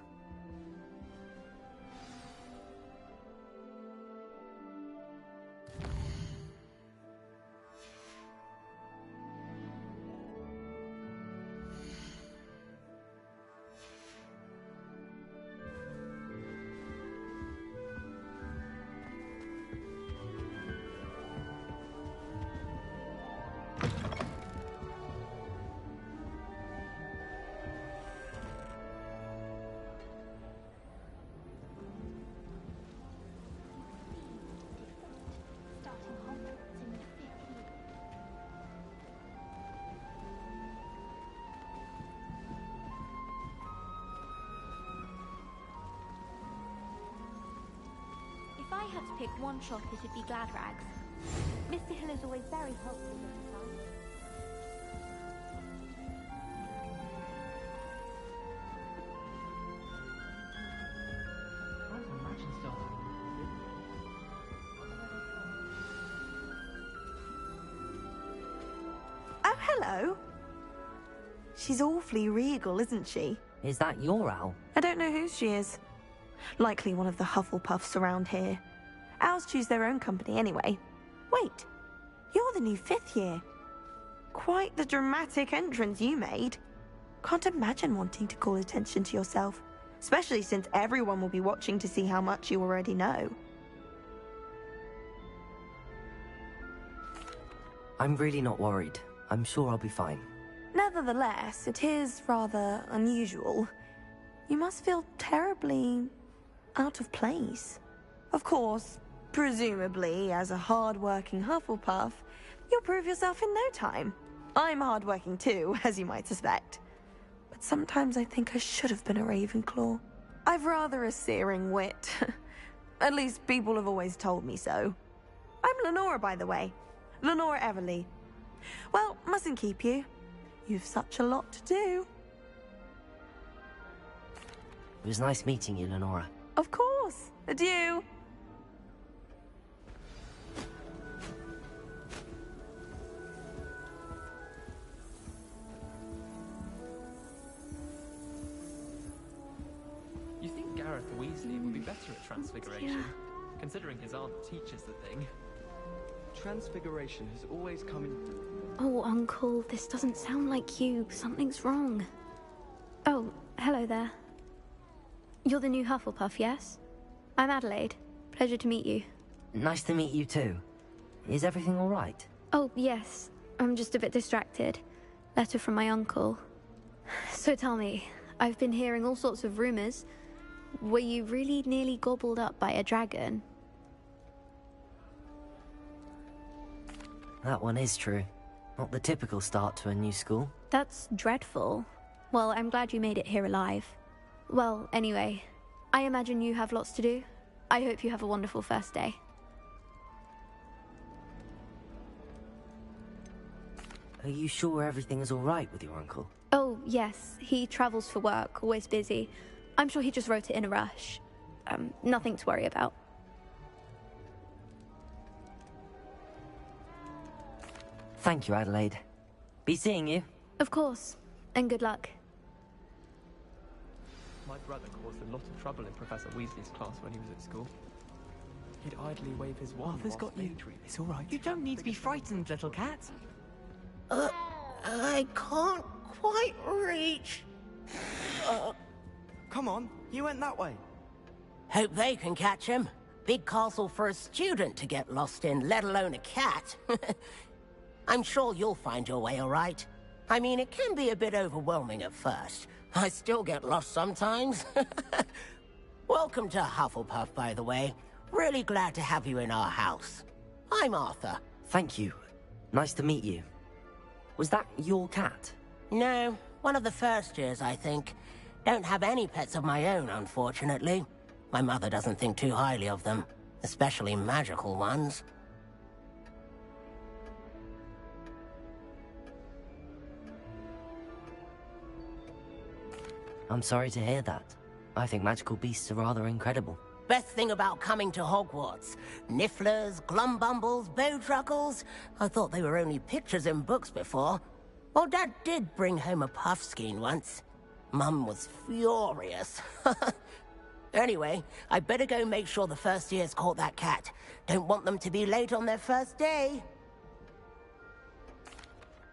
If I had to pick one shop, it would be Gladrags. Mr. Hill is always very helpful with the site. Oh, hello. She's awfully regal, isn't she? Is that your owl? I don't know whose she is. Likely one of the Hufflepuffs around here. Owls choose their own company anyway. Wait, you're the new 5th year. Quite the dramatic entrance you made. Can't imagine wanting to call attention to yourself, especially since everyone will be watching to see how much you already know. I'm really not worried. I'm sure I'll be fine. Nevertheless, it is rather unusual. You must feel terribly out of place. Of course, presumably, as a hard-working Hufflepuff, you'll prove yourself in no time. I'm hard-working too, as you might suspect. But sometimes I think I should have been a Ravenclaw. I've rather a searing wit. At least people have always told me so. I'm Lenora, by the way. Lenora Everly. Well, mustn't keep you. You've such a lot to do. It was nice meeting you, Lenora. Of course. Adieu. You think Gareth Weasley would be better at Transfiguration, considering his aunt teaches the thing? Transfiguration has always come in... Oh, Uncle, this doesn't sound like you. Something's wrong. Oh, hello there. You're the new Hufflepuff, yes? I'm Adelaide. Pleasure to meet you. Nice to meet you too. Is everything all right? Oh, yes. I'm just a bit distracted. Letter from my uncle. So tell me, I've been hearing all sorts of rumors. Were you really nearly gobbled up by a dragon? That one is true. Not the typical start to a new school. That's dreadful. Well, I'm glad you made it here alive. Well, anyway, I imagine you have lots to do. I hope you have a wonderful first day. Are you sure everything is all right with your uncle? Oh, yes. He travels for work, always busy. I'm sure he just wrote it in a rush. Nothing to worry about. Thank you, Adelaide. Be seeing you. Of course. And good luck. My brother caused a lot of trouble in Professor Weasley's class when he was at school. He'd idly wave his wand. Arthur's got you. It's all right. You don't need to be frightened, little cat. I can't quite reach. Come on, you went that way. Hope they can catch him. Big castle for a student to get lost in, let alone a cat. I'm sure you'll find your way all right. I mean, it can be a bit overwhelming at first. I still get lost sometimes. Welcome to Hufflepuff, by the way. Really glad to have you in our house. I'm Arthur. Thank you. Nice to meet you. Was that your cat? No, one of the first years, I think. Don't have any pets of my own, unfortunately. My mother doesn't think too highly of them, especially magical ones. I'm sorry to hear that. I think magical beasts are rather incredible. Best thing about coming to Hogwarts. Nifflers, Glumbumbles, Bowtruckles. I thought they were only pictures in books before. Well, Dad did bring home a puffskein once. Mum was furious. Anyway, I better go make sure the first years caught that cat. Don't want them to be late on their first day.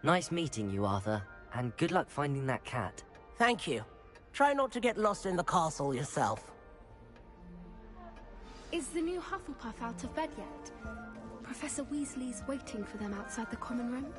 Nice meeting you, Arthur. And good luck finding that cat. Thank you. Try not to get lost in the castle yourself. Is the new Hufflepuff out of bed yet? Professor Weasley's waiting for them outside the common room.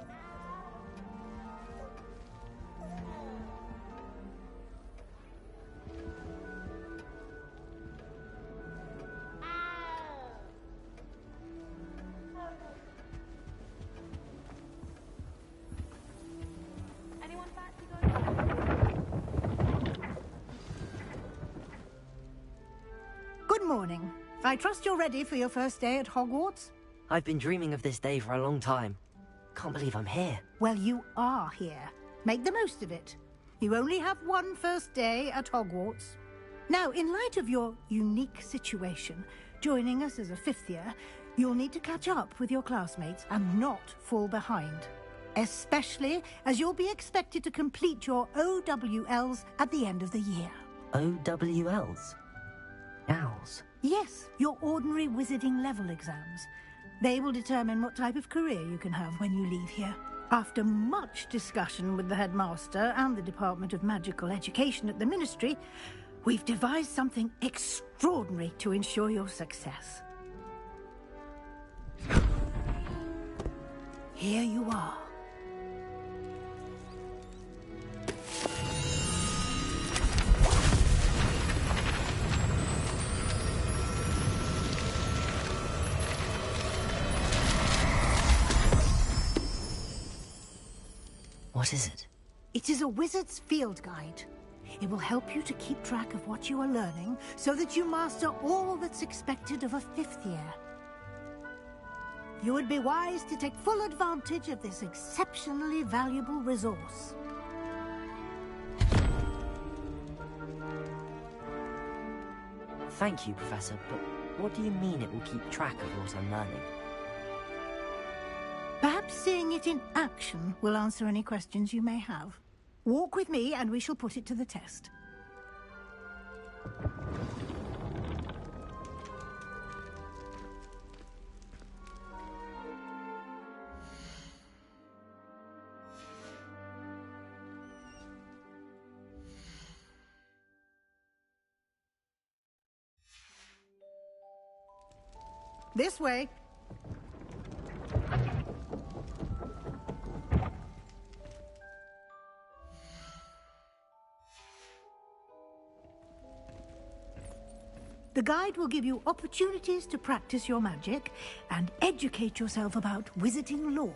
Good morning. I trust you're ready for your first day at Hogwarts? I've been dreaming of this day for a long time. Can't believe I'm here. Well, you are here. Make the most of it. You only have one first day at Hogwarts. Now, in light of your unique situation, joining us as a fifth year, you'll need to catch up with your classmates and not fall behind. Especially as you'll be expected to complete your OWLs at the end of the year. OWLs? Owls? Yes, your ordinary wizarding level exams. They will determine what type of career you can have when you leave here. After much discussion with the headmaster and the Department of Magical Education at the Ministry, we've devised something extraordinary to ensure your success. Here you are. What is it? It is a wizard's field guide. It will help you to keep track of what you are learning so that you master all that's expected of a fifth year. You would be wise to take full advantage of this exceptionally valuable resource. Thank you, Professor, but what do you mean it will keep track of what I'm learning? Perhaps seeing it in action will answer any questions you may have. Walk with me and we shall put it to the test. This way. The guide will give you opportunities to practice your magic and educate yourself about wizarding lore.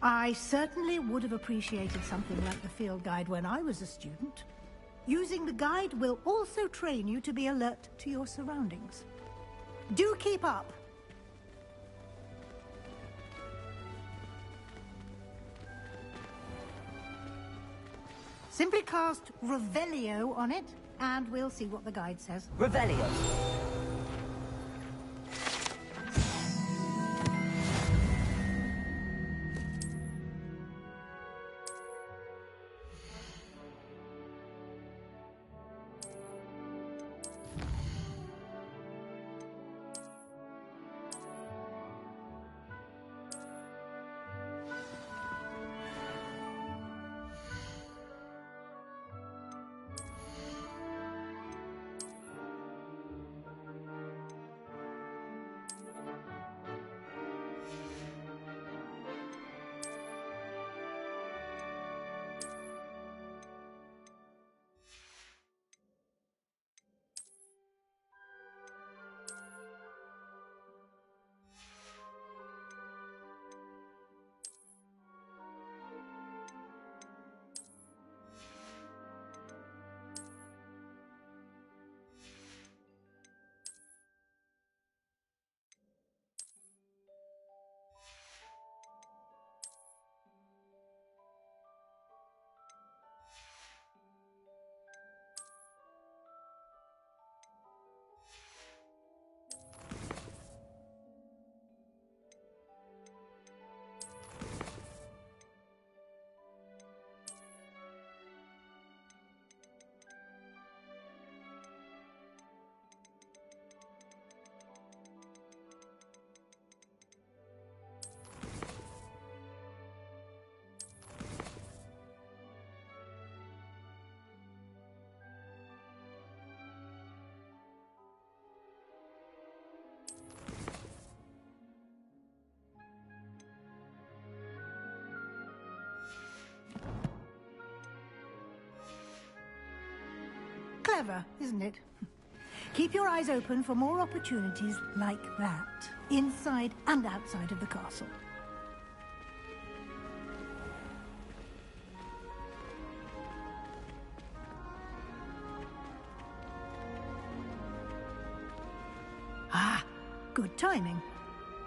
I certainly would have appreciated something like the field guide when I was a student. Using the guide will also train you to be alert to your surroundings. Do keep up! Simply cast Revelio on it, and we'll see what the guide says. Revelio! Clever, isn't it? Keep your eyes open for more opportunities like that, inside and outside of the castle. Ah, good timing.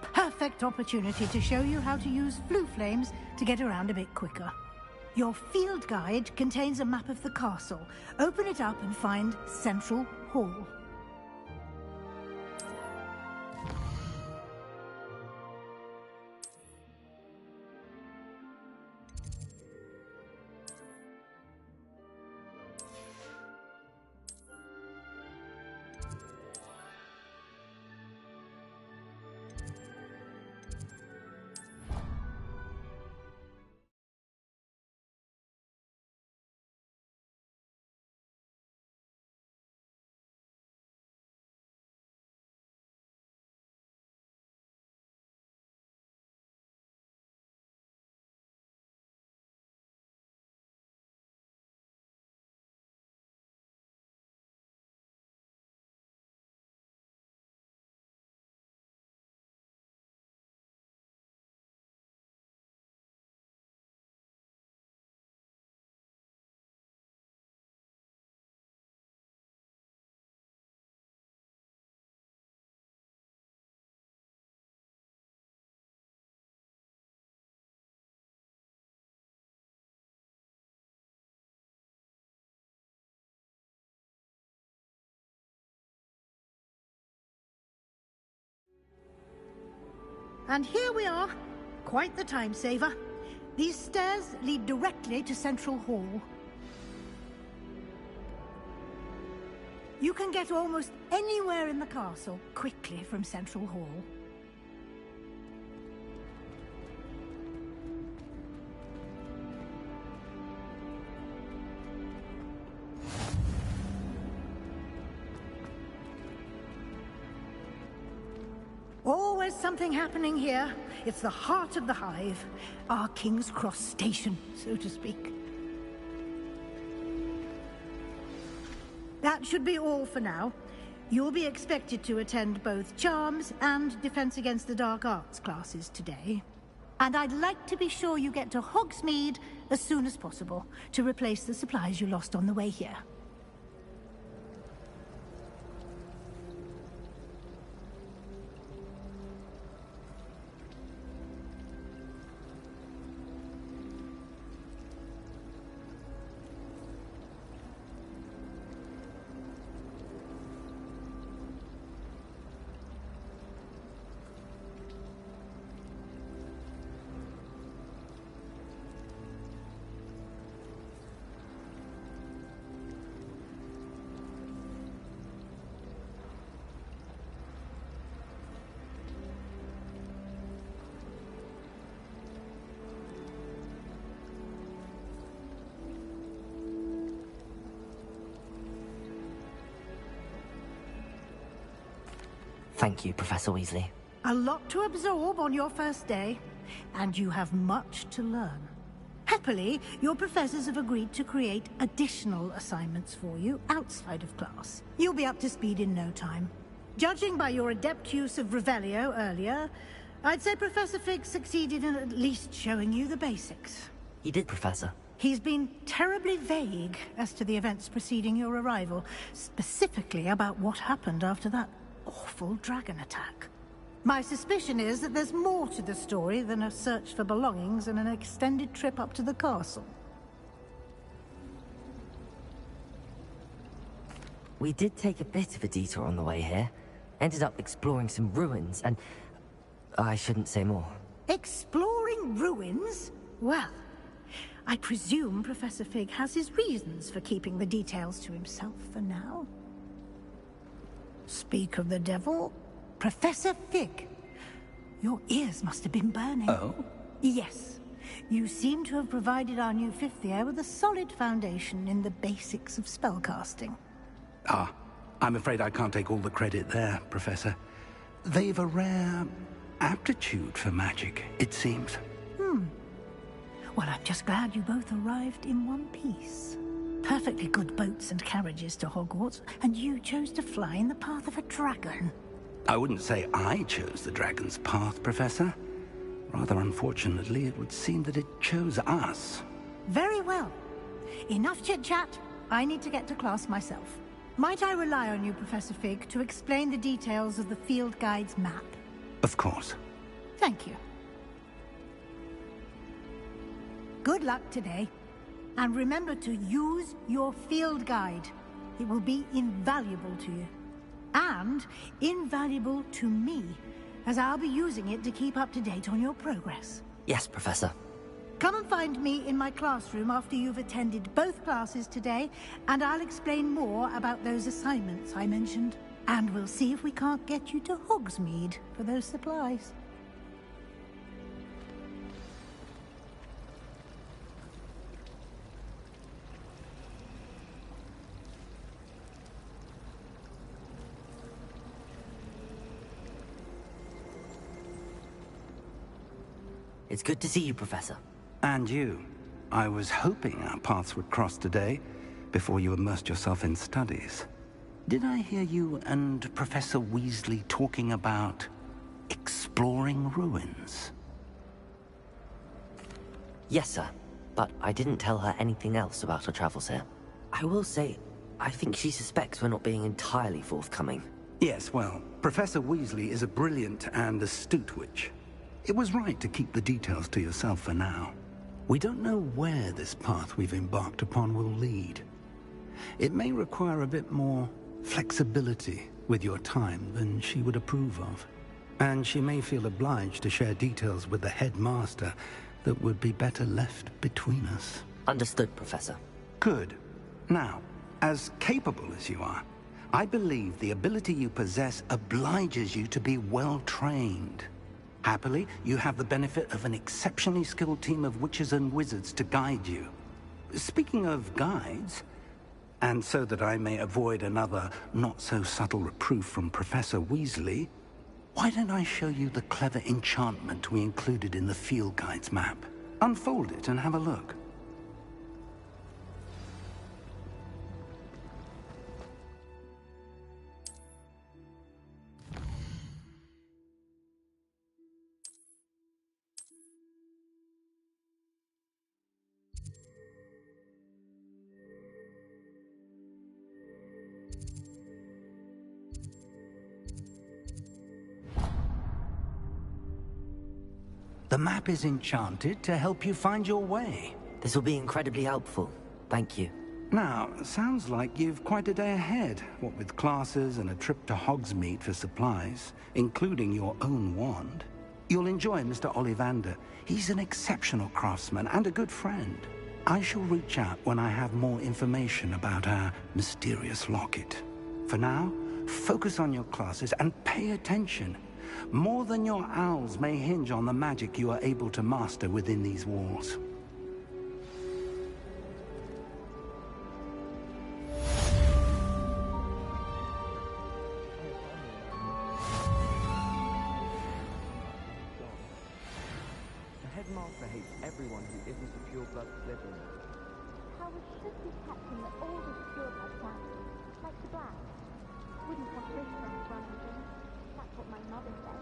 Perfect opportunity to show you how to use flue flames to get around a bit quicker. Your field guide contains a map of the castle. Open it up and find Central Hall. And here we are. Quite the time saver. These stairs lead directly to Central Hall. You can get almost anywhere in the castle quickly from Central Hall. Always something happening here. It's the heart of the Hive. Our King's Cross station, so to speak. That should be all for now. You'll be expected to attend both Charms and Defense Against the Dark Arts classes today. And I'd like to be sure you get to Hogsmeade as soon as possible to replace the supplies you lost on the way here. Thank you, Professor Weasley. A lot to absorb on your first day, and you have much to learn. Happily, your professors have agreed to create additional assignments for you outside of class. You'll be up to speed in no time. Judging by your adept use of Revelio earlier, I'd say Professor Fig succeeded in at least showing you the basics. He did, Professor. He's been terribly vague as to the events preceding your arrival, specifically about what happened after that awful dragon attack. My suspicion is that there's more to the story than a search for belongings and an extended trip up to the castle. We did take a bit of a detour on the way here. Ended up exploring some ruins and... I shouldn't say more. Exploring ruins? Well, I presume Professor Fig has his reasons for keeping the details to himself for now. Speak of the devil, Professor Fig. Your ears must have been burning. Oh? Yes. You seem to have provided our new fifth year with a solid foundation in the basics of spellcasting. Ah, I'm afraid I can't take all the credit there, Professor. They've a rare aptitude for magic, it seems. Well, I'm just glad you both arrived in one piece. perfectly good boats and carriages to Hogwarts, and you chose to fly in the path of a dragon. I wouldn't say I chose the dragon's path, Professor. Rather unfortunately, it would seem that it chose us. Very well. Enough chit-chat. I need to get to class myself. Might I rely on you, Professor Fig, to explain the details of the field guide's map? Of course. Thank you. Good luck today. And remember to use your field guide. It will be invaluable to you. And invaluable to me, as I'll be using it to keep up to date on your progress. Yes, Professor. Come and find me in my classroom after you've attended both classes today, and I'll explain more about those assignments I mentioned. And we'll see if we can't get you to Hogsmeade for those supplies. It's good to see you, Professor. And you. I was hoping our paths would cross today, before you immersed yourself in studies. Did I hear you and Professor Weasley talking about exploring ruins? Yes, sir. But I didn't tell her anything else about her travels here. I will say, I think she suspects we're not being entirely forthcoming. Yes, well, Professor Weasley is a brilliant and astute witch. It was right to keep the details to yourself for now. We don't know where this path we've embarked upon will lead. It may require a bit more flexibility with your time than she would approve of. And she may feel obliged to share details with the headmaster that would be better left between us. Understood, Professor. Good. Now, as capable as you are, I believe the ability you possess obliges you to be well trained. Happily, you have the benefit of an exceptionally skilled team of witches and wizards to guide you. Speaking of guides, and so that I may avoid another not-so-subtle reproof from Professor Weasley, why don't I show you the clever enchantment we included in the field guide's map? Unfold it and have a look. The map is enchanted to help you find your way. This will be incredibly helpful. Thank you. Now, sounds like you've quite a day ahead, what with classes and a trip to Hogsmeade for supplies, including your own wand. You'll enjoy Mr. Ollivander. He's an exceptional craftsman and a good friend. I shall reach out when I have more information about our mysterious locket. For now, focus on your classes and pay attention. More than your owls may hinge on the magic you are able to master within these walls. The headmaster hates everyone who isn't a pure-blood Slytherin. Howard should be kept in the oldest pure-blood family, like the Black. Wouldn't want this from Brandon. That's what my mother said.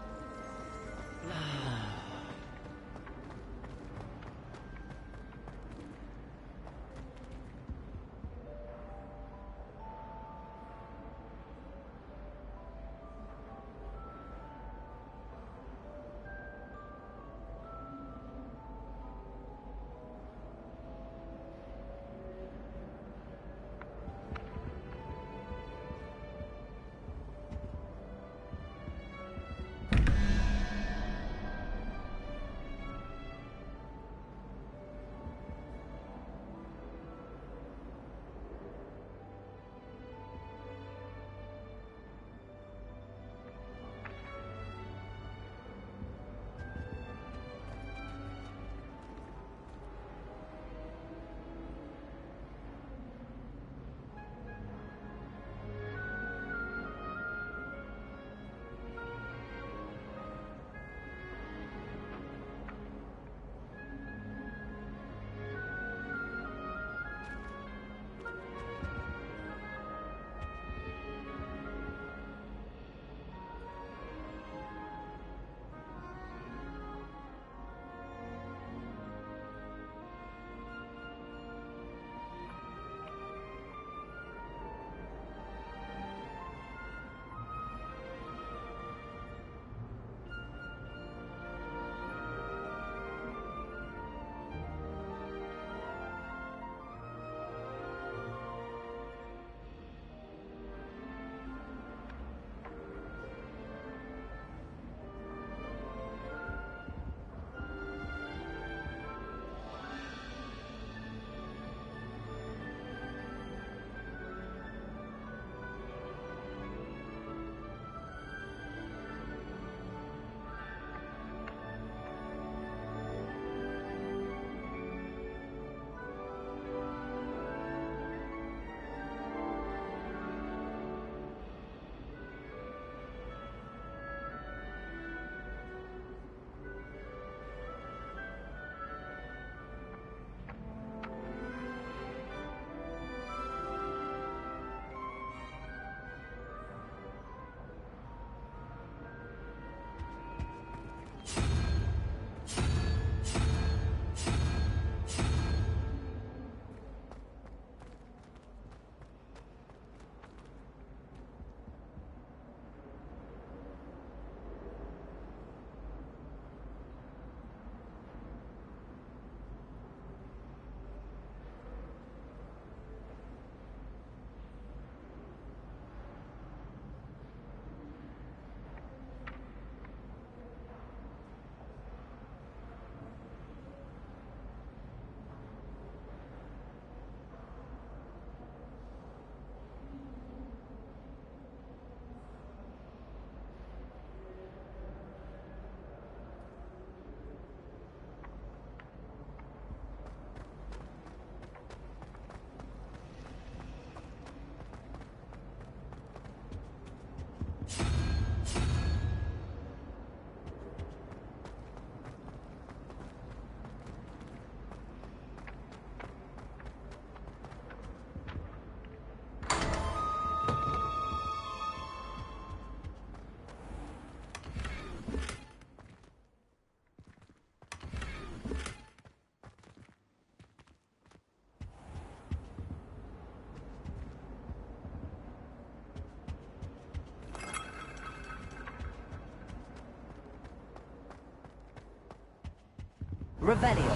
Revelio.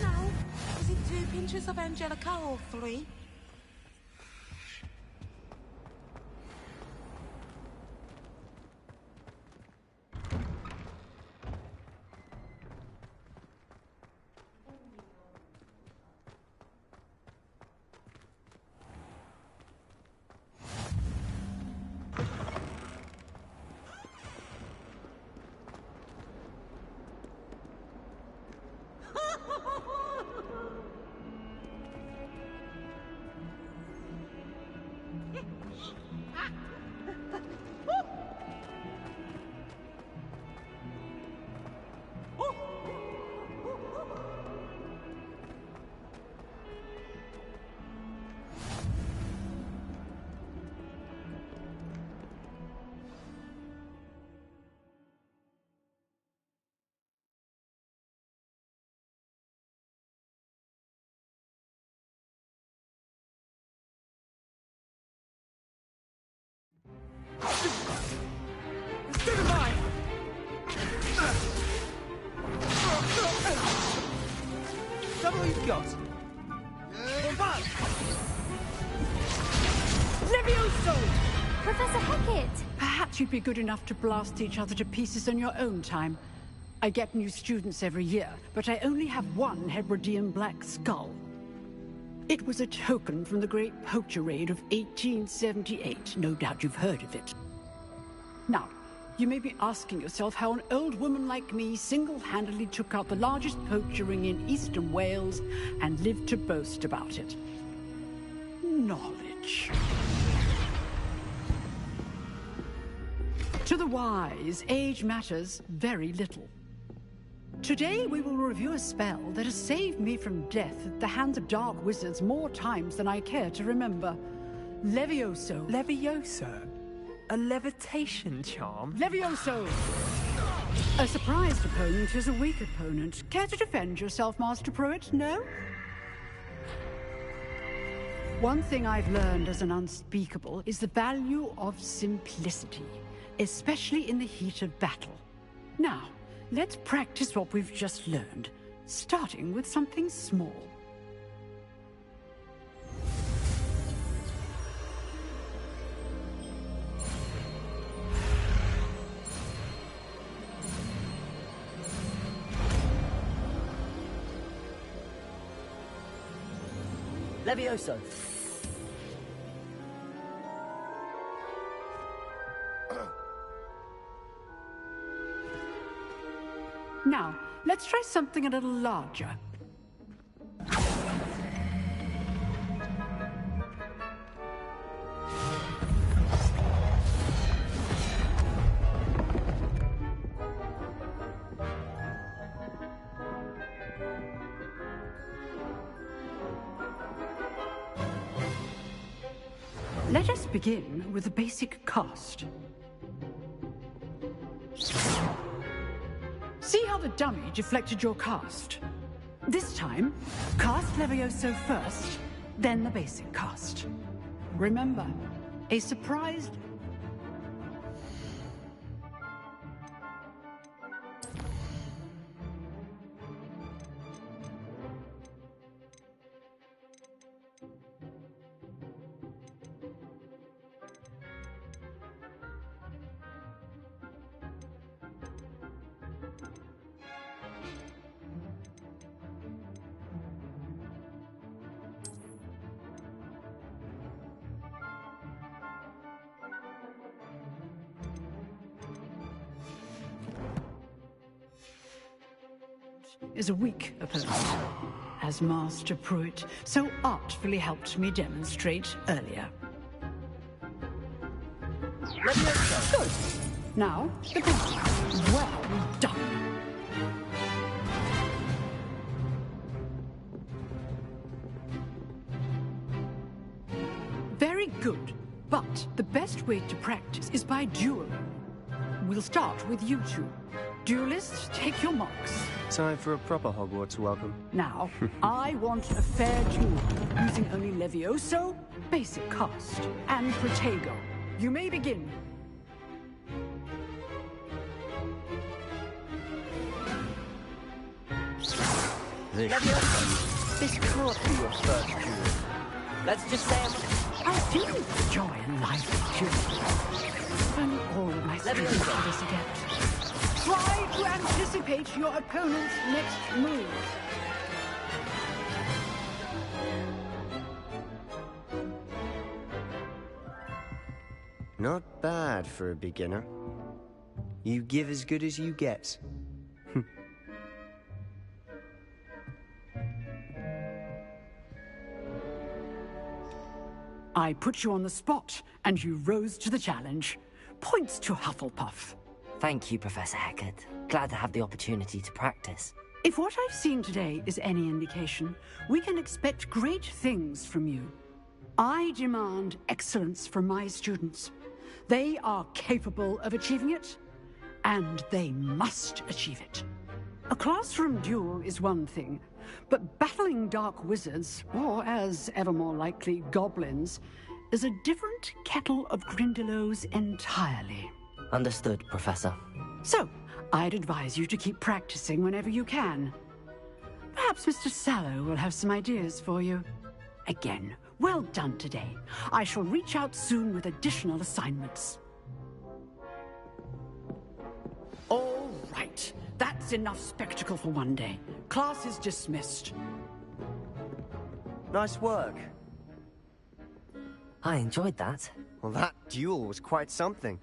Now, is it 2 pinches of Angelica or 3? Instead of mine! Is that all you've got? Bombard! Levioso! Professor Hecat! Perhaps you'd be good enough to blast each other to pieces on your own time. I get new students every year, but I only have one Hebridean black skull. It was a token from the Great Poacher Raid of 1878. No doubt you've heard of it. Now, you may be asking yourself how an old woman like me single-handedly took out the largest poacher ring in eastern Wales and lived to boast about it. Knowledge. To the wise, age matters very little. Today we will review a spell that has saved me from death at the hands of dark wizards more times than I care to remember. Levioso. Levioso? A levitation charm? Levioso! A surprised opponent is a weak opponent. Care to defend yourself, Master Pruitt? No? One thing I've learned as an unspeakable is the value of simplicity, especially in the heat of battle. Now, let's practice what we've just learned, starting with something small. Levioso. Now, let's try something a little larger. Let us begin with the basic cast. See how the dummy deflected your cast? This time, cast Levioso first, then the basic cast. Remember, a surprised... is a weak opponent, as Master Pruitt so artfully helped me demonstrate earlier. Good. Now, the basics. Well done. Very good. But the best way to practice is by dueling. We'll start with you two. Duelists, take your marks. Time for a proper Hogwarts welcome. Now, I want a fair duel, using only Levioso, basic cast, and Protego. You may begin. This This can't be your first duel. Let's just say I do enjoy life, Julie. If only all of my students do this again. Try to anticipate your opponent's next move. Not bad for a beginner. You give as good as you get. I put you on the spot, and you rose to the challenge. Points to Hufflepuff. Thank you, Professor Hecat. Glad to have the opportunity to practice. If what I've seen today is any indication, we can expect great things from you. I demand excellence from my students. They are capable of achieving it, and they must achieve it. A classroom duel is one thing, but battling dark wizards, or as ever more likely, goblins, is a different kettle of Grindylows entirely. Understood, Professor. So, I'd advise you to keep practicing whenever you can. Perhaps Mr. Sallow will have some ideas for you. Again, well done today. I shall reach out soon with additional assignments. All right. That's enough spectacle for one day. Class is dismissed. Nice work. I enjoyed that. Well, that duel was quite something.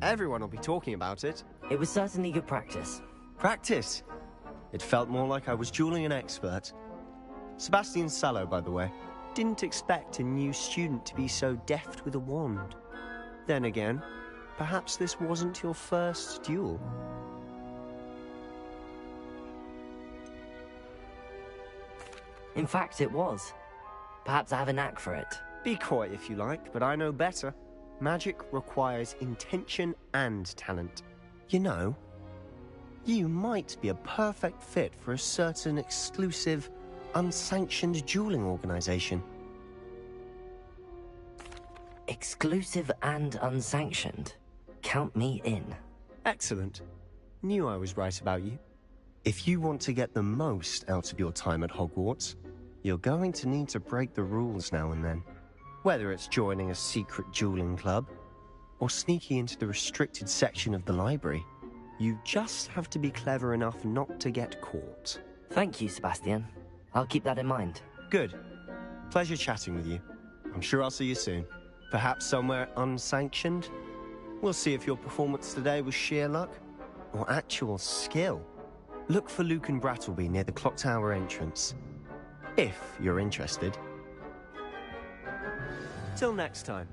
Everyone will be talking about it. It was certainly good practice. Practice? It felt more like I was dueling an expert. Sebastian Sallow, by the way. Didn't expect a new student to be so deft with a wand. Then again, perhaps this wasn't your first duel. In fact, it was. Perhaps I have a knack for it. Be coy if you like, but I know better. Magic requires intention and talent. You know, you might be a perfect fit for a certain exclusive, unsanctioned dueling organization. Exclusive and unsanctioned? Count me in. Excellent. Knew I was right about you. If you want to get the most out of your time at Hogwarts, you're going to need to break the rules now and then. Whether it's joining a secret dueling club, or sneaking into the restricted section of the library, you just have to be clever enough not to get caught. Thank you, Sebastian. I'll keep that in mind. Good. Pleasure chatting with you. I'm sure I'll see you soon. Perhaps somewhere unsanctioned? We'll see if your performance today was sheer luck, or actual skill. Look for Luke and Brattleby near the Clock Tower entrance. If you're interested. Till next time.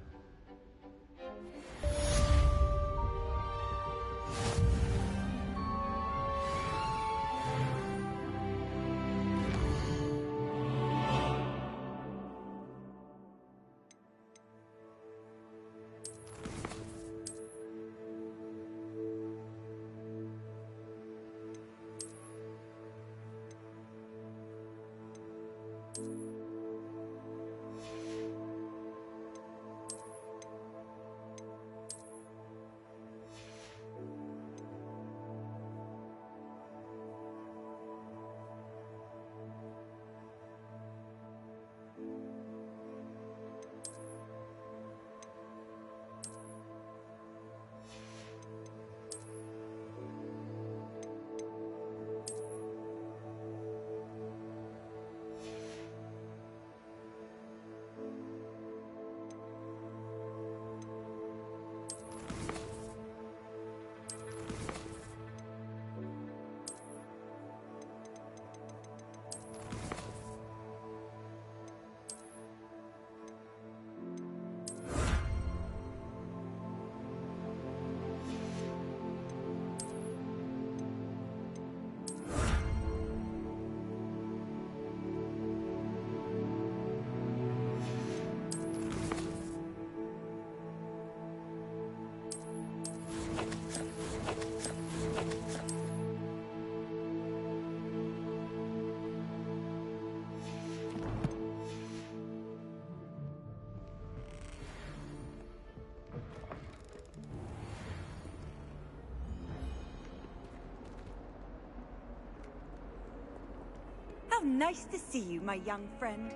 How nice to see you, my young friend.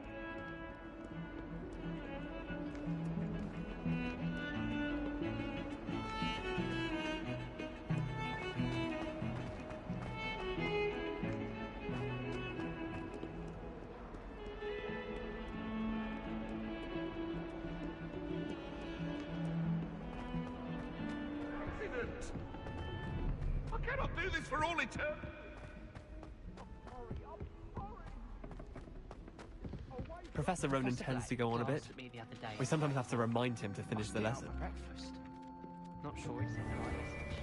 I cannot do this for all eternity. Professor Ronan tends to go on a bit. We sometimes have to remind him to finish the lesson. Breakfast. Not sure he's in the right message.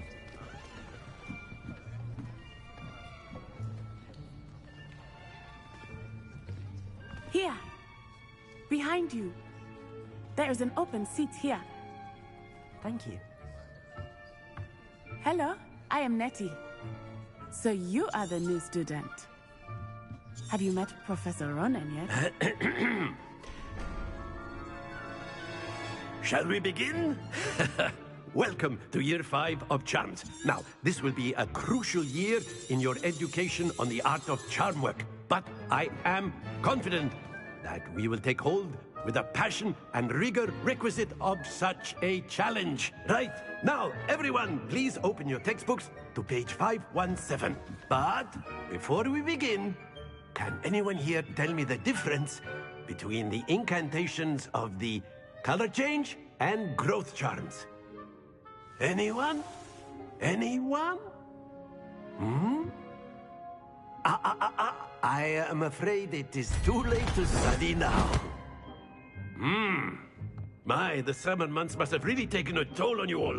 Here. Behind you. There is an open seat here. Thank you. Hello, I am Nettie. So you are the new student. Have you met Professor Ronan yet? Shall we begin? Welcome to Year 5 of Charms. Now, this will be a crucial year in your education on the art of charm work. But I am confident that we will take hold with the passion and rigor requisite of such a challenge. Right, now, everyone, please open your textbooks to page 517. But before we begin, can anyone here tell me the difference between the incantations of the color change and growth charms? Anyone? Anyone? I am afraid it is too late to study now. My, the summer months must have really taken a toll on you all.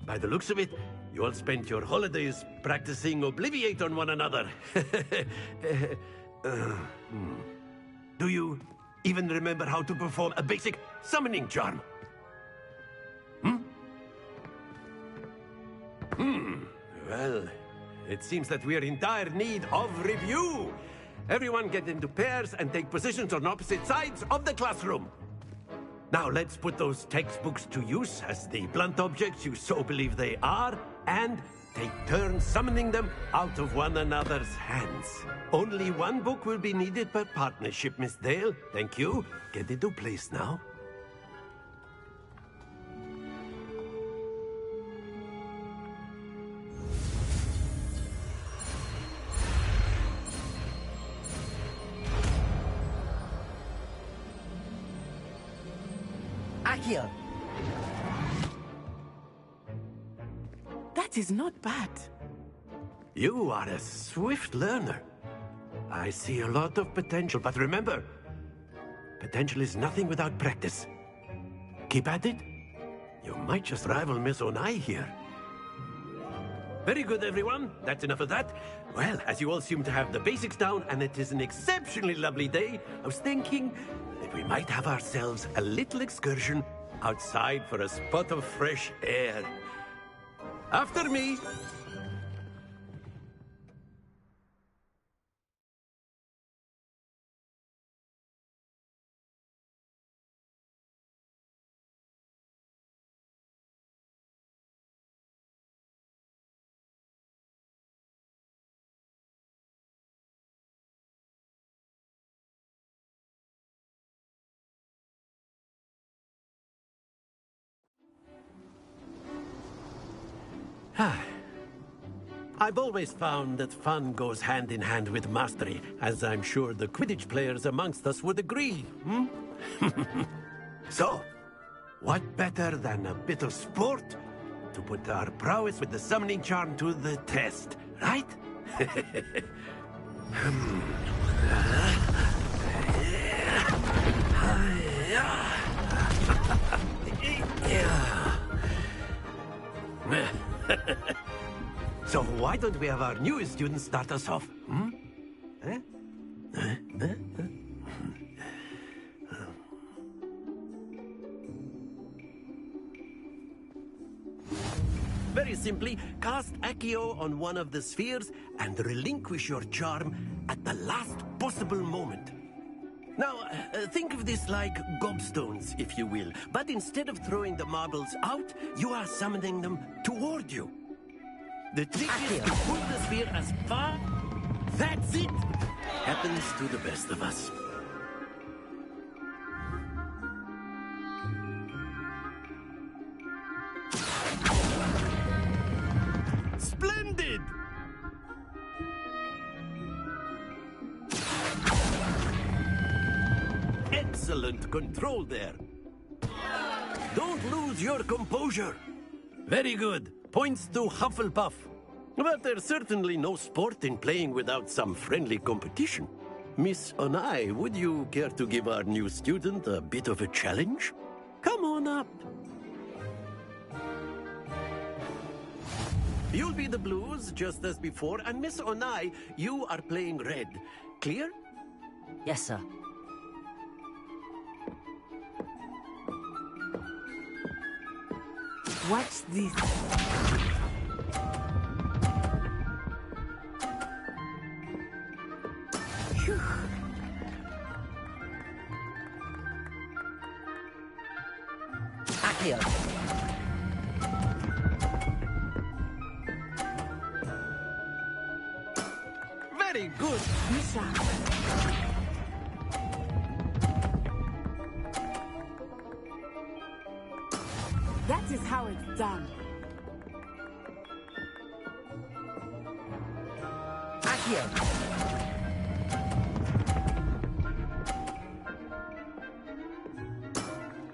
By the looks of it, you all spent your holidays practicing Obliviate on one another. Do you even remember how to perform a basic summoning charm? Well, it seems that we are in dire need of review. Everyone get into pairs and take positions on opposite sides of the classroom. Now let's put those textbooks to use as the blunt objects you so believe they are, and take turns summoning them out of one another's hands. Only one book will be needed per partnership, Miss Dale. Thank you. Get into place now. Accio! That is not bad. You are a swift learner. I see a lot of potential, but remember, potential is nothing without practice. Keep at it. You might just rival Miss Onai here. Very good, everyone. That's enough of that. Well, as you all seem to have the basics down, and it is an exceptionally lovely day, I was thinking that we might have ourselves a little excursion outside for a spot of fresh air. After me. I've always found that fun goes hand in hand with mastery, as I'm sure the Quidditch players amongst us would agree, So, what better than a bit of sport to put our prowess with the summoning charm to the test, right? So why don't we have our newest student start us off? Very simply, cast Accio on one of the spheres and relinquish your charm at the last possible moment. Now, think of this like gobstones, if you will. But instead of throwing the marbles out, you are summoning them toward you. The trick is to pull the sphere as far That's it! Happens to the best of us. Splendid! Excellent control there. Don't lose your composure. Very good. Points to Hufflepuff. But there's certainly no sport in playing without some friendly competition. Miss Onai, would you care to give our new student a bit of a challenge? Come on up. You'll be the blues, just as before, and Miss Onai, you are playing red. Clear? Yes, sir. Watch this. Phew. Accio. Very good. Lisa. That is how it's done. Accio.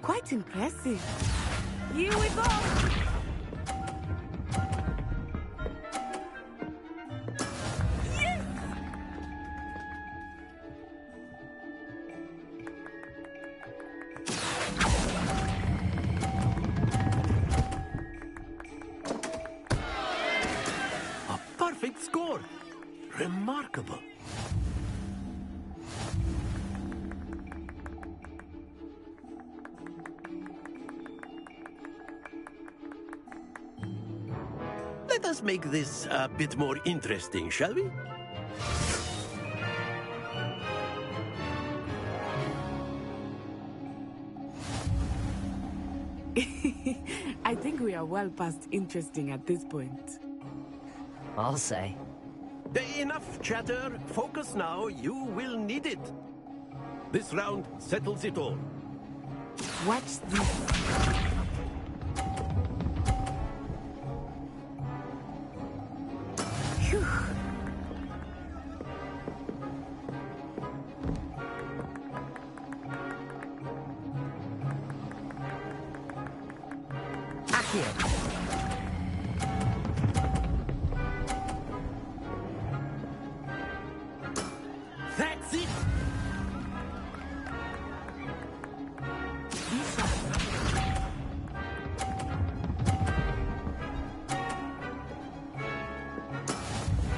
Quite impressive. Here we go. Yes! A perfect score. Remarkable. Let us make this a bit more interesting, shall we? I think we are well past interesting at this point. I'll say. Enough chatter. Focus now. You will need it. This round settles it all. Watch this. Phew. Accio. That's it.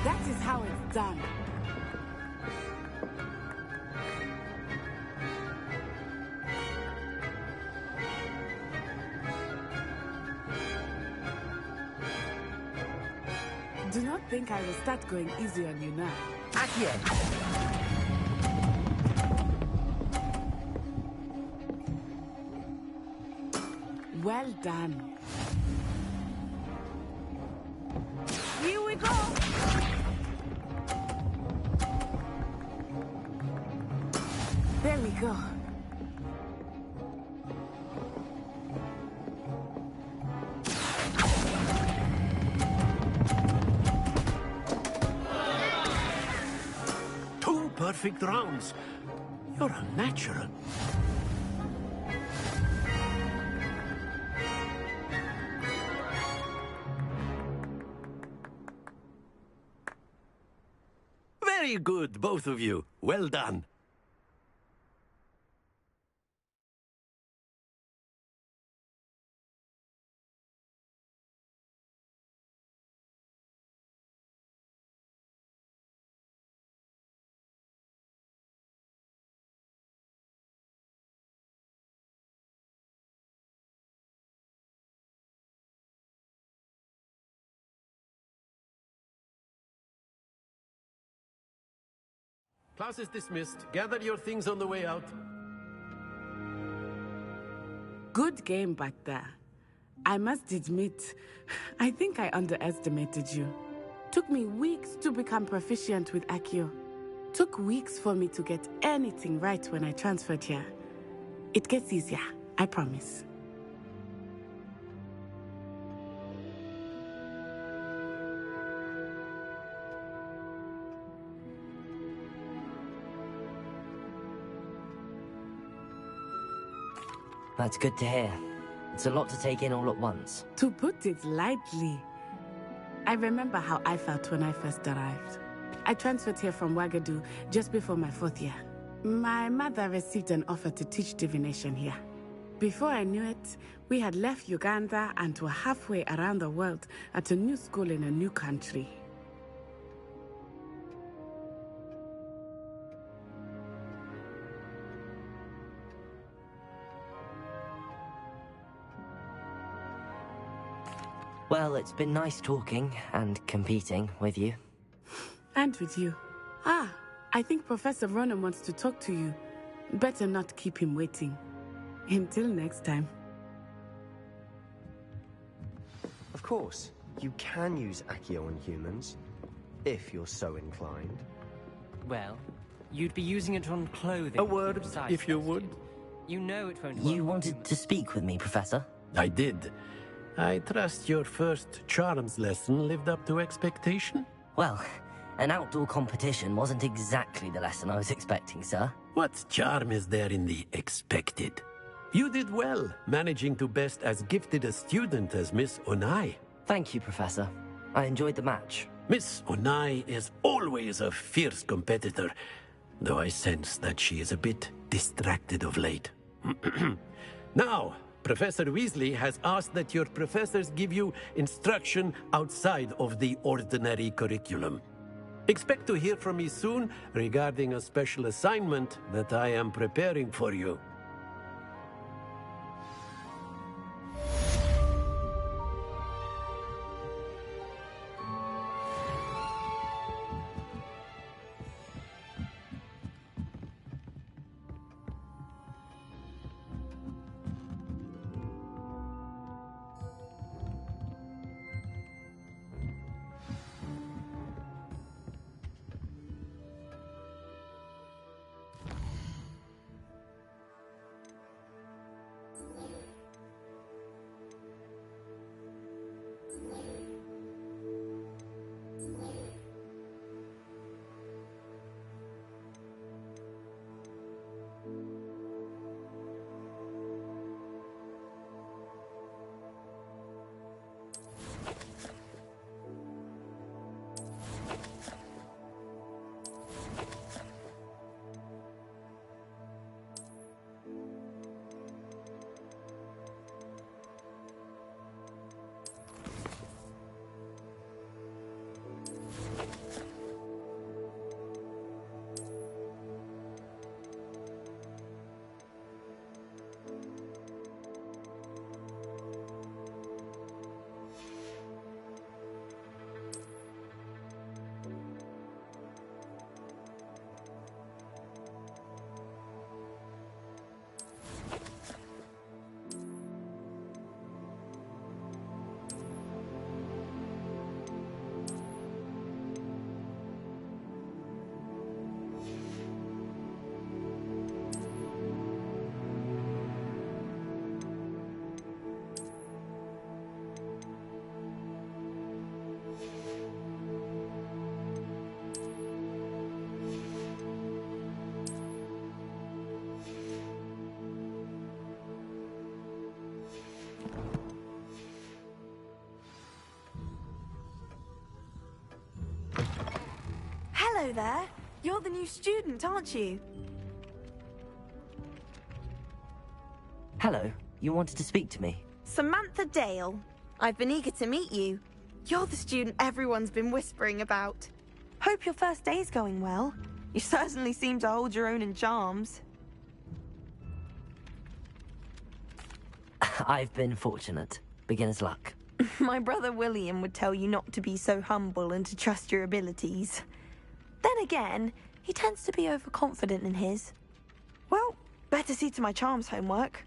That is how it's done. Do not think I will start going easy on you now. Accio. Well done. Here we go. There we go. Two perfect rounds. You're a natural. Very good, both of you. Well done. Class is dismissed. Gather your things on the way out. Good game back there. I must admit, I think I underestimated you. Took me weeks to become proficient with Accio. Took weeks for me to get anything right when I transferred here. It gets easier, I promise. That's good to hear. It's a lot to take in all at once. To put it lightly, I remember how I felt when I first arrived. I transferred here from Wagadu just before my 4th year. My mother received an offer to teach divination here. Before I knew it, we had left Uganda and were halfway around the world at a new school in a new country. Well, it's been nice talking and competing with you. And with you. Ah, I think Professor Ronen wants to talk to you. Better not keep him waiting. Until next time. Of course, you can use Accio on humans, if you're so inclined. Well, you'd be using it on clothing. A word, if you would. You know it won't work. You wanted to speak with me, Professor? I did. I trust your first charms lesson lived up to expectation? Well, an outdoor competition wasn't exactly the lesson I was expecting, sir. What charm is there in the expected? You did well, managing to best as gifted a student as Miss Onai. Thank you, Professor. I enjoyed the match. Miss Onai is always a fierce competitor, though I sense that she is a bit distracted of late. Now, Professor Weasley has asked that your professors give you instruction outside of the ordinary curriculum. Expect to hear from me soon regarding a special assignment that I am preparing for you. Hello there. You're the new student, aren't you? Hello. You wanted to speak to me? Samantha Dale. I've been eager to meet you. You're the student everyone's been whispering about. Hope your first day's going well. You certainly seem to hold your own in charms. I've been fortunate. Beginner's luck. My brother William would tell you not to be so humble and to trust your abilities. Then again, he tends to be overconfident in his. Well, better see to my charms homework.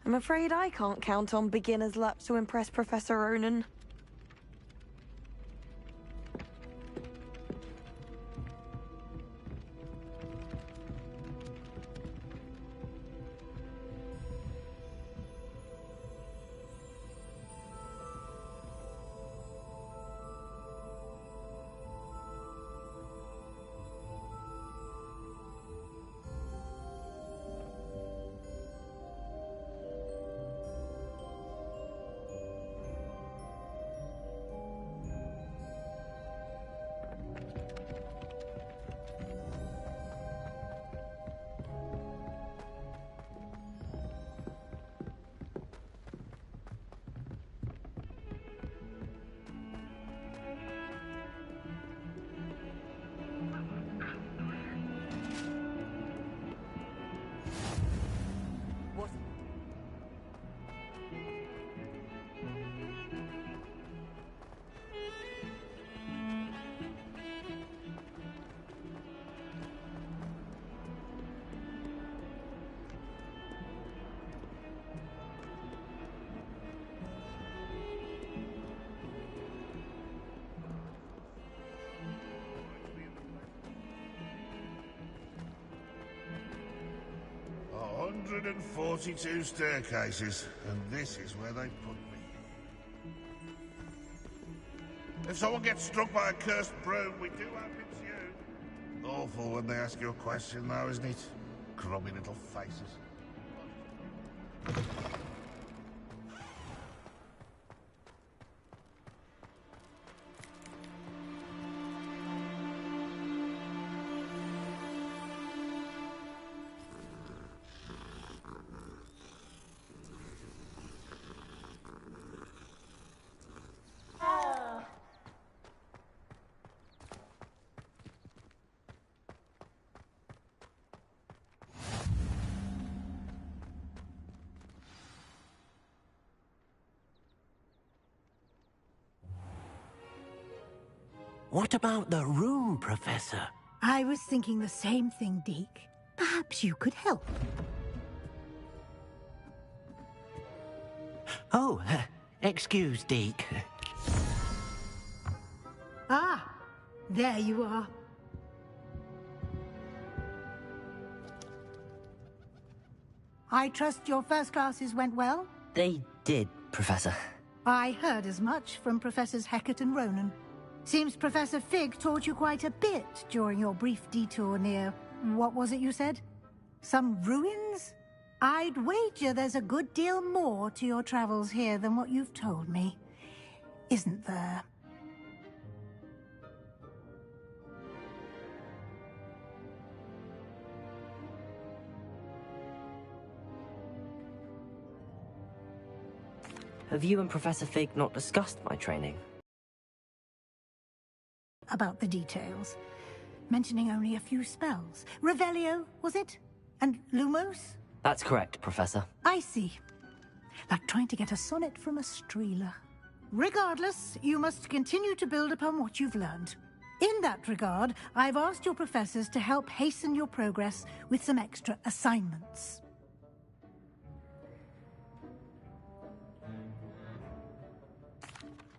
I'm afraid I can't count on beginner's luck to impress Professor Ronen. 142 staircases, and this is where they put me. If someone gets struck by a cursed broom, we do hope it's you. Awful when they ask you a question, though, isn't it? Grubby little faces. What about the room, Professor? I was thinking the same thing, Deke. Perhaps you could help. Oh, excuse, Deke. Ah, there you are. I trust your first classes went well? They did, Professor. I heard as much from Professors Hecat and Ronan. Seems Professor Fig taught you quite a bit during your brief detour near... what was it you said? Some ruins? I'd wager there's a good deal more to your travels here than what you've told me. Isn't there? Have you and Professor Fig not discussed my training? About the details. Mentioning only a few spells. Revelio, was it? And Lumos? That's correct, Professor. I see. Like trying to get a sonnet from a Streeler. Regardless, you must continue to build upon what you've learned. In that regard, I've asked your professors to help hasten your progress with some extra assignments.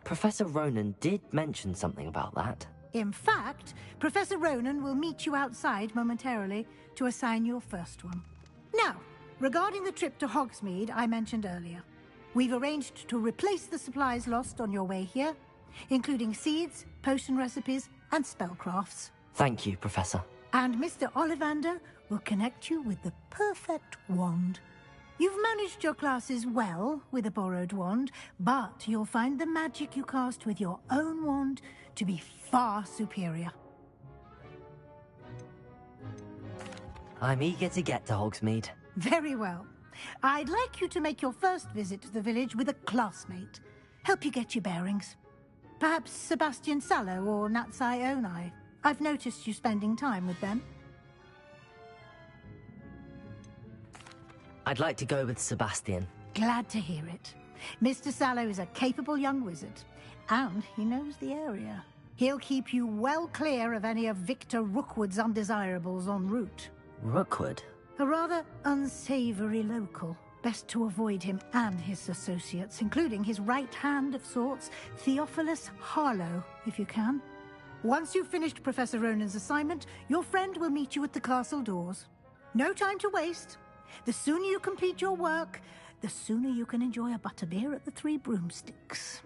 Professor Ronan did mention something about that. In fact, Professor Ronan will meet you outside momentarily to assign your first one. Now, regarding the trip to Hogsmeade I mentioned earlier, we've arranged to replace the supplies lost on your way here, including seeds, potion recipes, and spellcrafts. Thank you, Professor. And Mr. Ollivander will connect you with the perfect wand. You've managed your classes well with a borrowed wand, but you'll find the magic you cast with your own wand to be far superior. I'm eager to get to Hogsmeade. Very well. I'd like you to make your first visit to the village with a classmate. Help you get your bearings. Perhaps Sebastian Sallow or Natsai Onai. I've noticed you spending time with them. I'd like to go with Sebastian. Glad to hear it. Mr. Sallow is a capable young wizard, and he knows the area. He'll keep you well clear of any of Victor Rookwood's undesirables en route. Rookwood? A rather unsavory local. Best to avoid him and his associates, including his right hand of sorts, Theophilus Harlow, if you can. Once you've finished Professor Ronan's assignment, your friend will meet you at the castle doors. No time to waste. The sooner you complete your work, the sooner you can enjoy a butterbeer at the Three Broomsticks.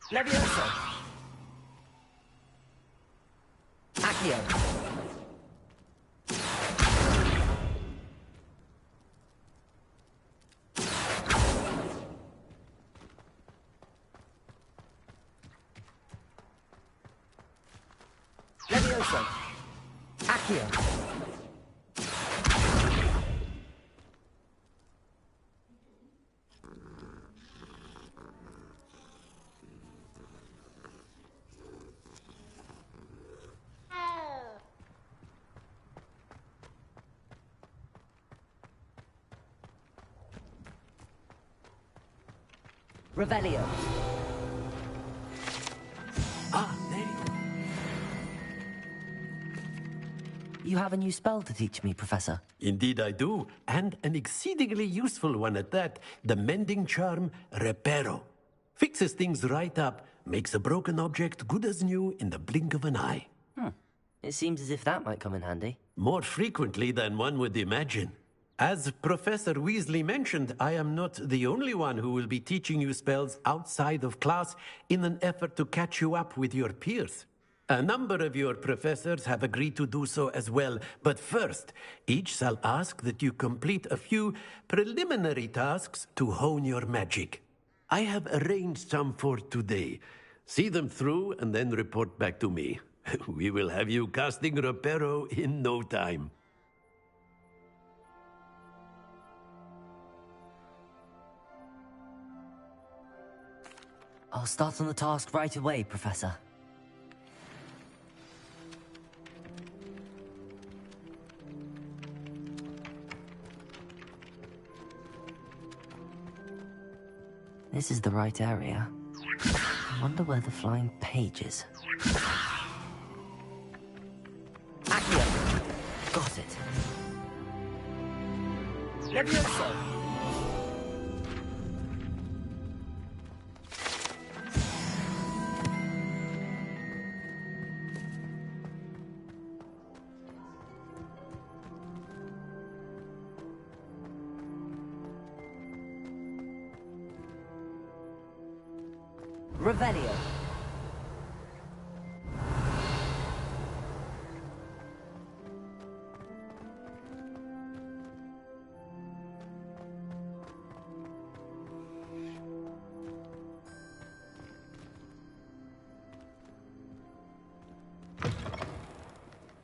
Levioso! Accio! Levioso! Accio! Revelio. Ah, there you are. You have a new spell to teach me, Professor. Indeed I do, and an exceedingly useful one at that. The mending charm, Reparo. Fixes things right up, makes a broken object good as new in the blink of an eye. It seems as if that might come in handy. More frequently than one would imagine. As Professor Weasley mentioned, I am not the only one who will be teaching you spells outside of class in an effort to catch you up with your peers. A number of your professors have agreed to do so as well, but first, each shall ask that you complete a few preliminary tasks to hone your magic. I have arranged some for today. See them through and then report back to me. We will have you casting Reparo in no time. I'll start on the task right away, Professor. This is the right area. I wonder where the flying page is. Accio! Got it. Levioso! Revelio.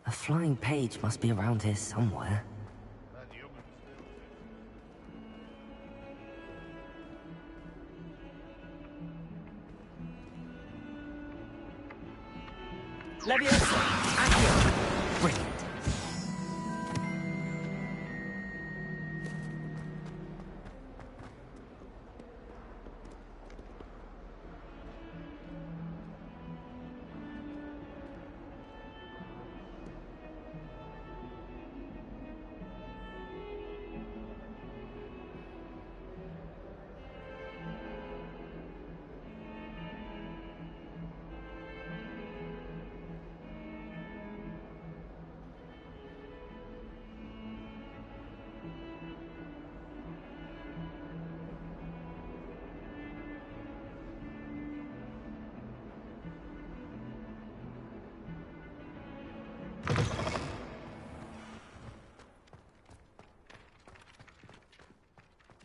A flying page must be around here somewhere. Levioso! Accio! Brilliant.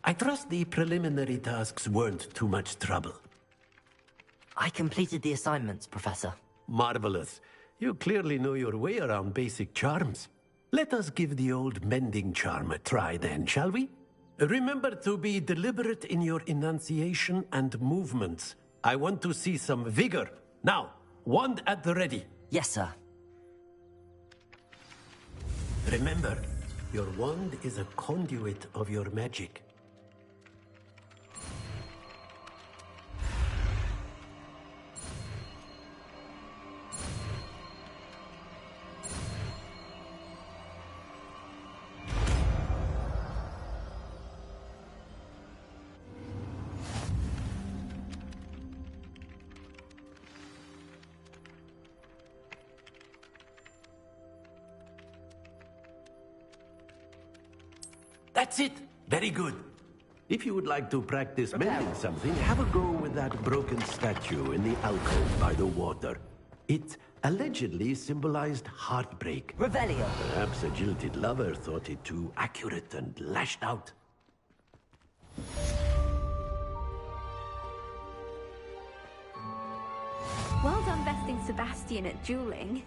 I trust the preliminary tasks weren't too much trouble. I completed the assignments, Professor. Marvelous. You clearly know your way around basic charms. Let us give the old mending charm a try then, shall we? Remember to be deliberate in your enunciation and movements. I want to see some vigor. Now, wand at the ready. Yes, sir. Remember, your wand is a conduit of your magic. That's it. Very good. If you would like to practice mending something, have a go with that broken statue in the alcove by the water. It allegedly symbolized heartbreak. Revelio. Perhaps a jilted lover thought it too accurate and lashed out. Well done besting Sebastian at dueling.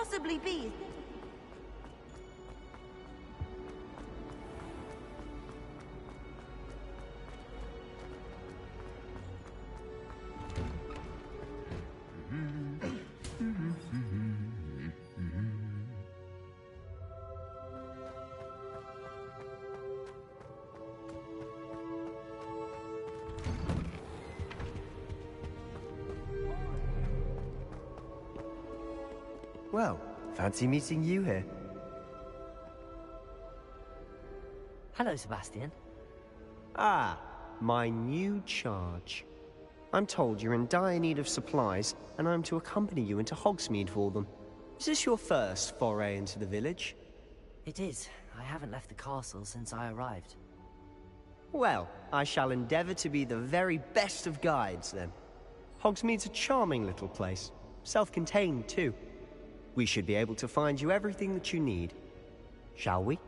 possibly be? Well, fancy meeting you here. Hello, Sebastian. Ah, my new charge. I'm told you're in dire need of supplies, and I'm to accompany you into Hogsmeade for them. Is this your first foray into the village? It is. I haven't left the castle since I arrived. Well, I shall endeavor to be the very best of guides, then. Hogsmeade's a charming little place. Self-contained, too. We should be able to find you everything that you need. Shall we?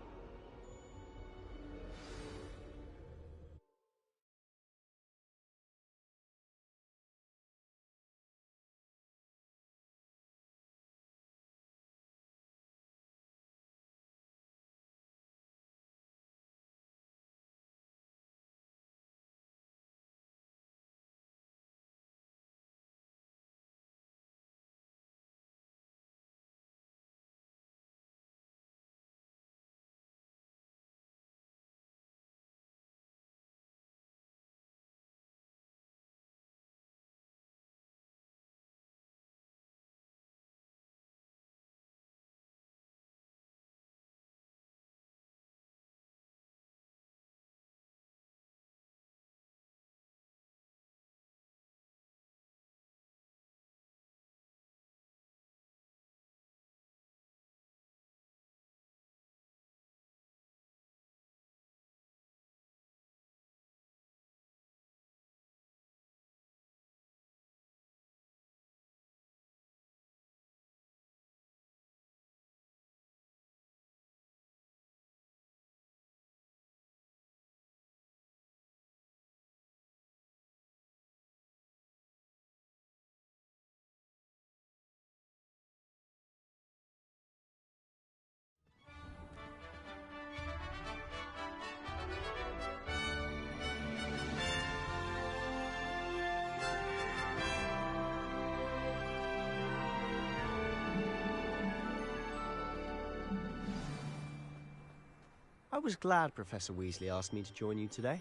I was glad Professor Weasley asked me to join you today.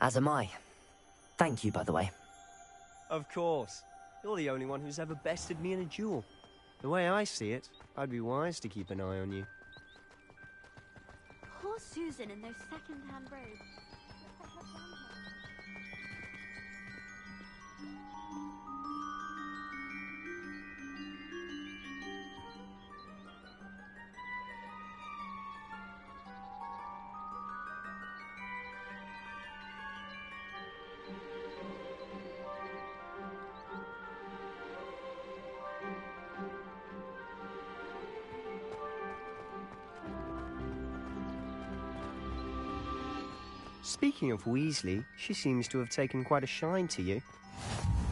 As am I. Thank you, by the way. Of course. You're the only one who's ever bested me in a duel. The way I see it, I'd be wise to keep an eye on you. Poor Susan in those second-hand robes. Speaking of Weasley, she seems to have taken quite a shine to you.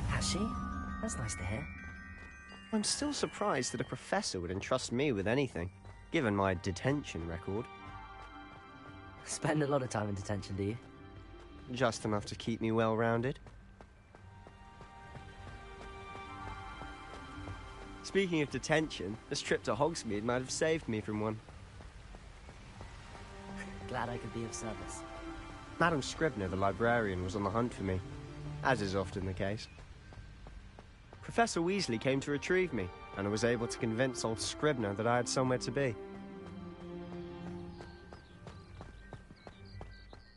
Has she? That's nice to hear. I'm still surprised that a professor would entrust me with anything, given my detention record. Spend a lot of time in detention, do you? Just enough to keep me well-rounded. Speaking of detention, this trip to Hogsmeade might have saved me from one. Glad I could be of service. Madam Scribner, the librarian, was on the hunt for me, as is often the case. Professor Weasley came to retrieve me, and I was able to convince old Scribner that I had somewhere to be.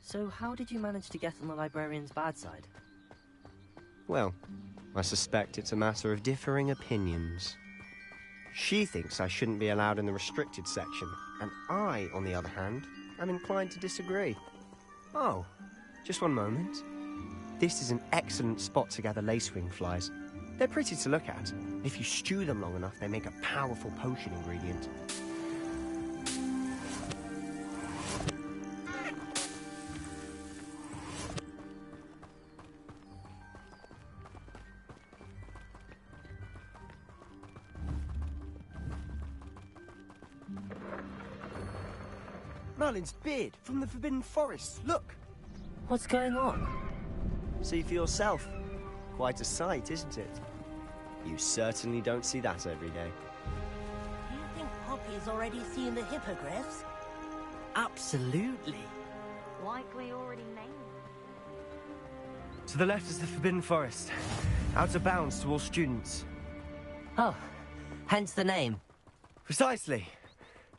So how did you manage to get on the librarian's bad side? Well, I suspect it's a matter of differing opinions. She thinks I shouldn't be allowed in the restricted section, and I, on the other hand, am inclined to disagree. Oh, just one moment. This is an excellent spot to gather lacewing flies. They're pretty to look at. If you stew them long enough, they make a powerful potion ingredient. Merlin's beard from the Forbidden Forest. Look. What's going on? See for yourself. Quite a sight, isn't it? You certainly don't see that every day. Do you think Poppy's already seen the hippogriffs? Absolutely. Likely already named. To the left is the Forbidden Forest. Out of bounds to all students. Oh, hence the name. Precisely.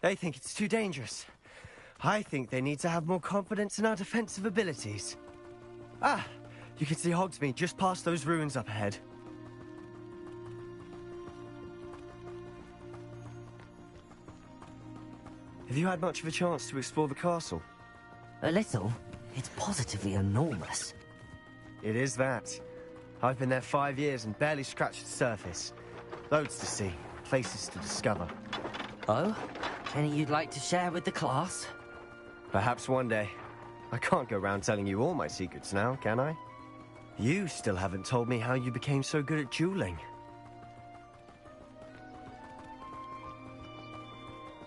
They think it's too dangerous. I think they need to have more confidence in our defensive abilities. Ah, you can see Hogsmeade just past those ruins up ahead. Have you had much of a chance to explore the castle? A little. It's positively enormous. It is that. I've been there 5 years and barely scratched the surface. Loads to see, places to discover. Oh? Any you'd like to share with the class? Perhaps one day. I can't go around telling you all my secrets now, can I? You still haven't told me how you became so good at dueling.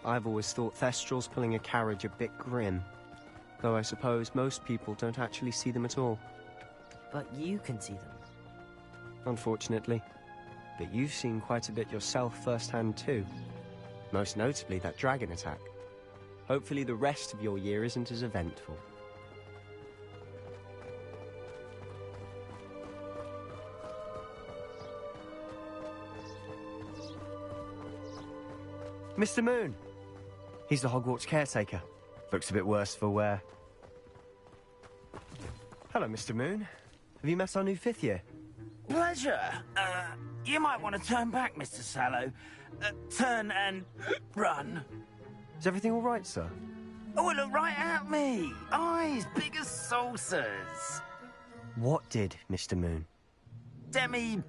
I've always thought Thestrals pulling a carriage a bit grim. Though I suppose most people don't actually see them at all. But you can see them. Unfortunately. But you've seen quite a bit yourself firsthand too. Most notably that dragon attack. Hopefully the rest of your year isn't as eventful. Mr. Moon! He's the Hogwarts caretaker. Looks a bit worse for wear. Hello, Mr. Moon. Have you met our new 5th year? Pleasure. You might want to turn back, Mr. Sallow. Turn and run. Is everything all right, sir? Oh, look right at me. Eyes big as saucers. What did, Mr. Moon? Demi-guys.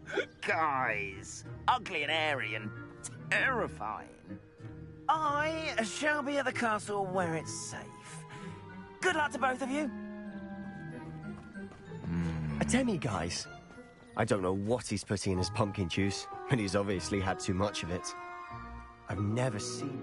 Ugly and airy and terrifying. I shall be at the castle where it's safe. Good luck to both of you. A demi-guise? I don't know what he's putting in his pumpkin juice, but he's obviously had too much of it. I've never seen...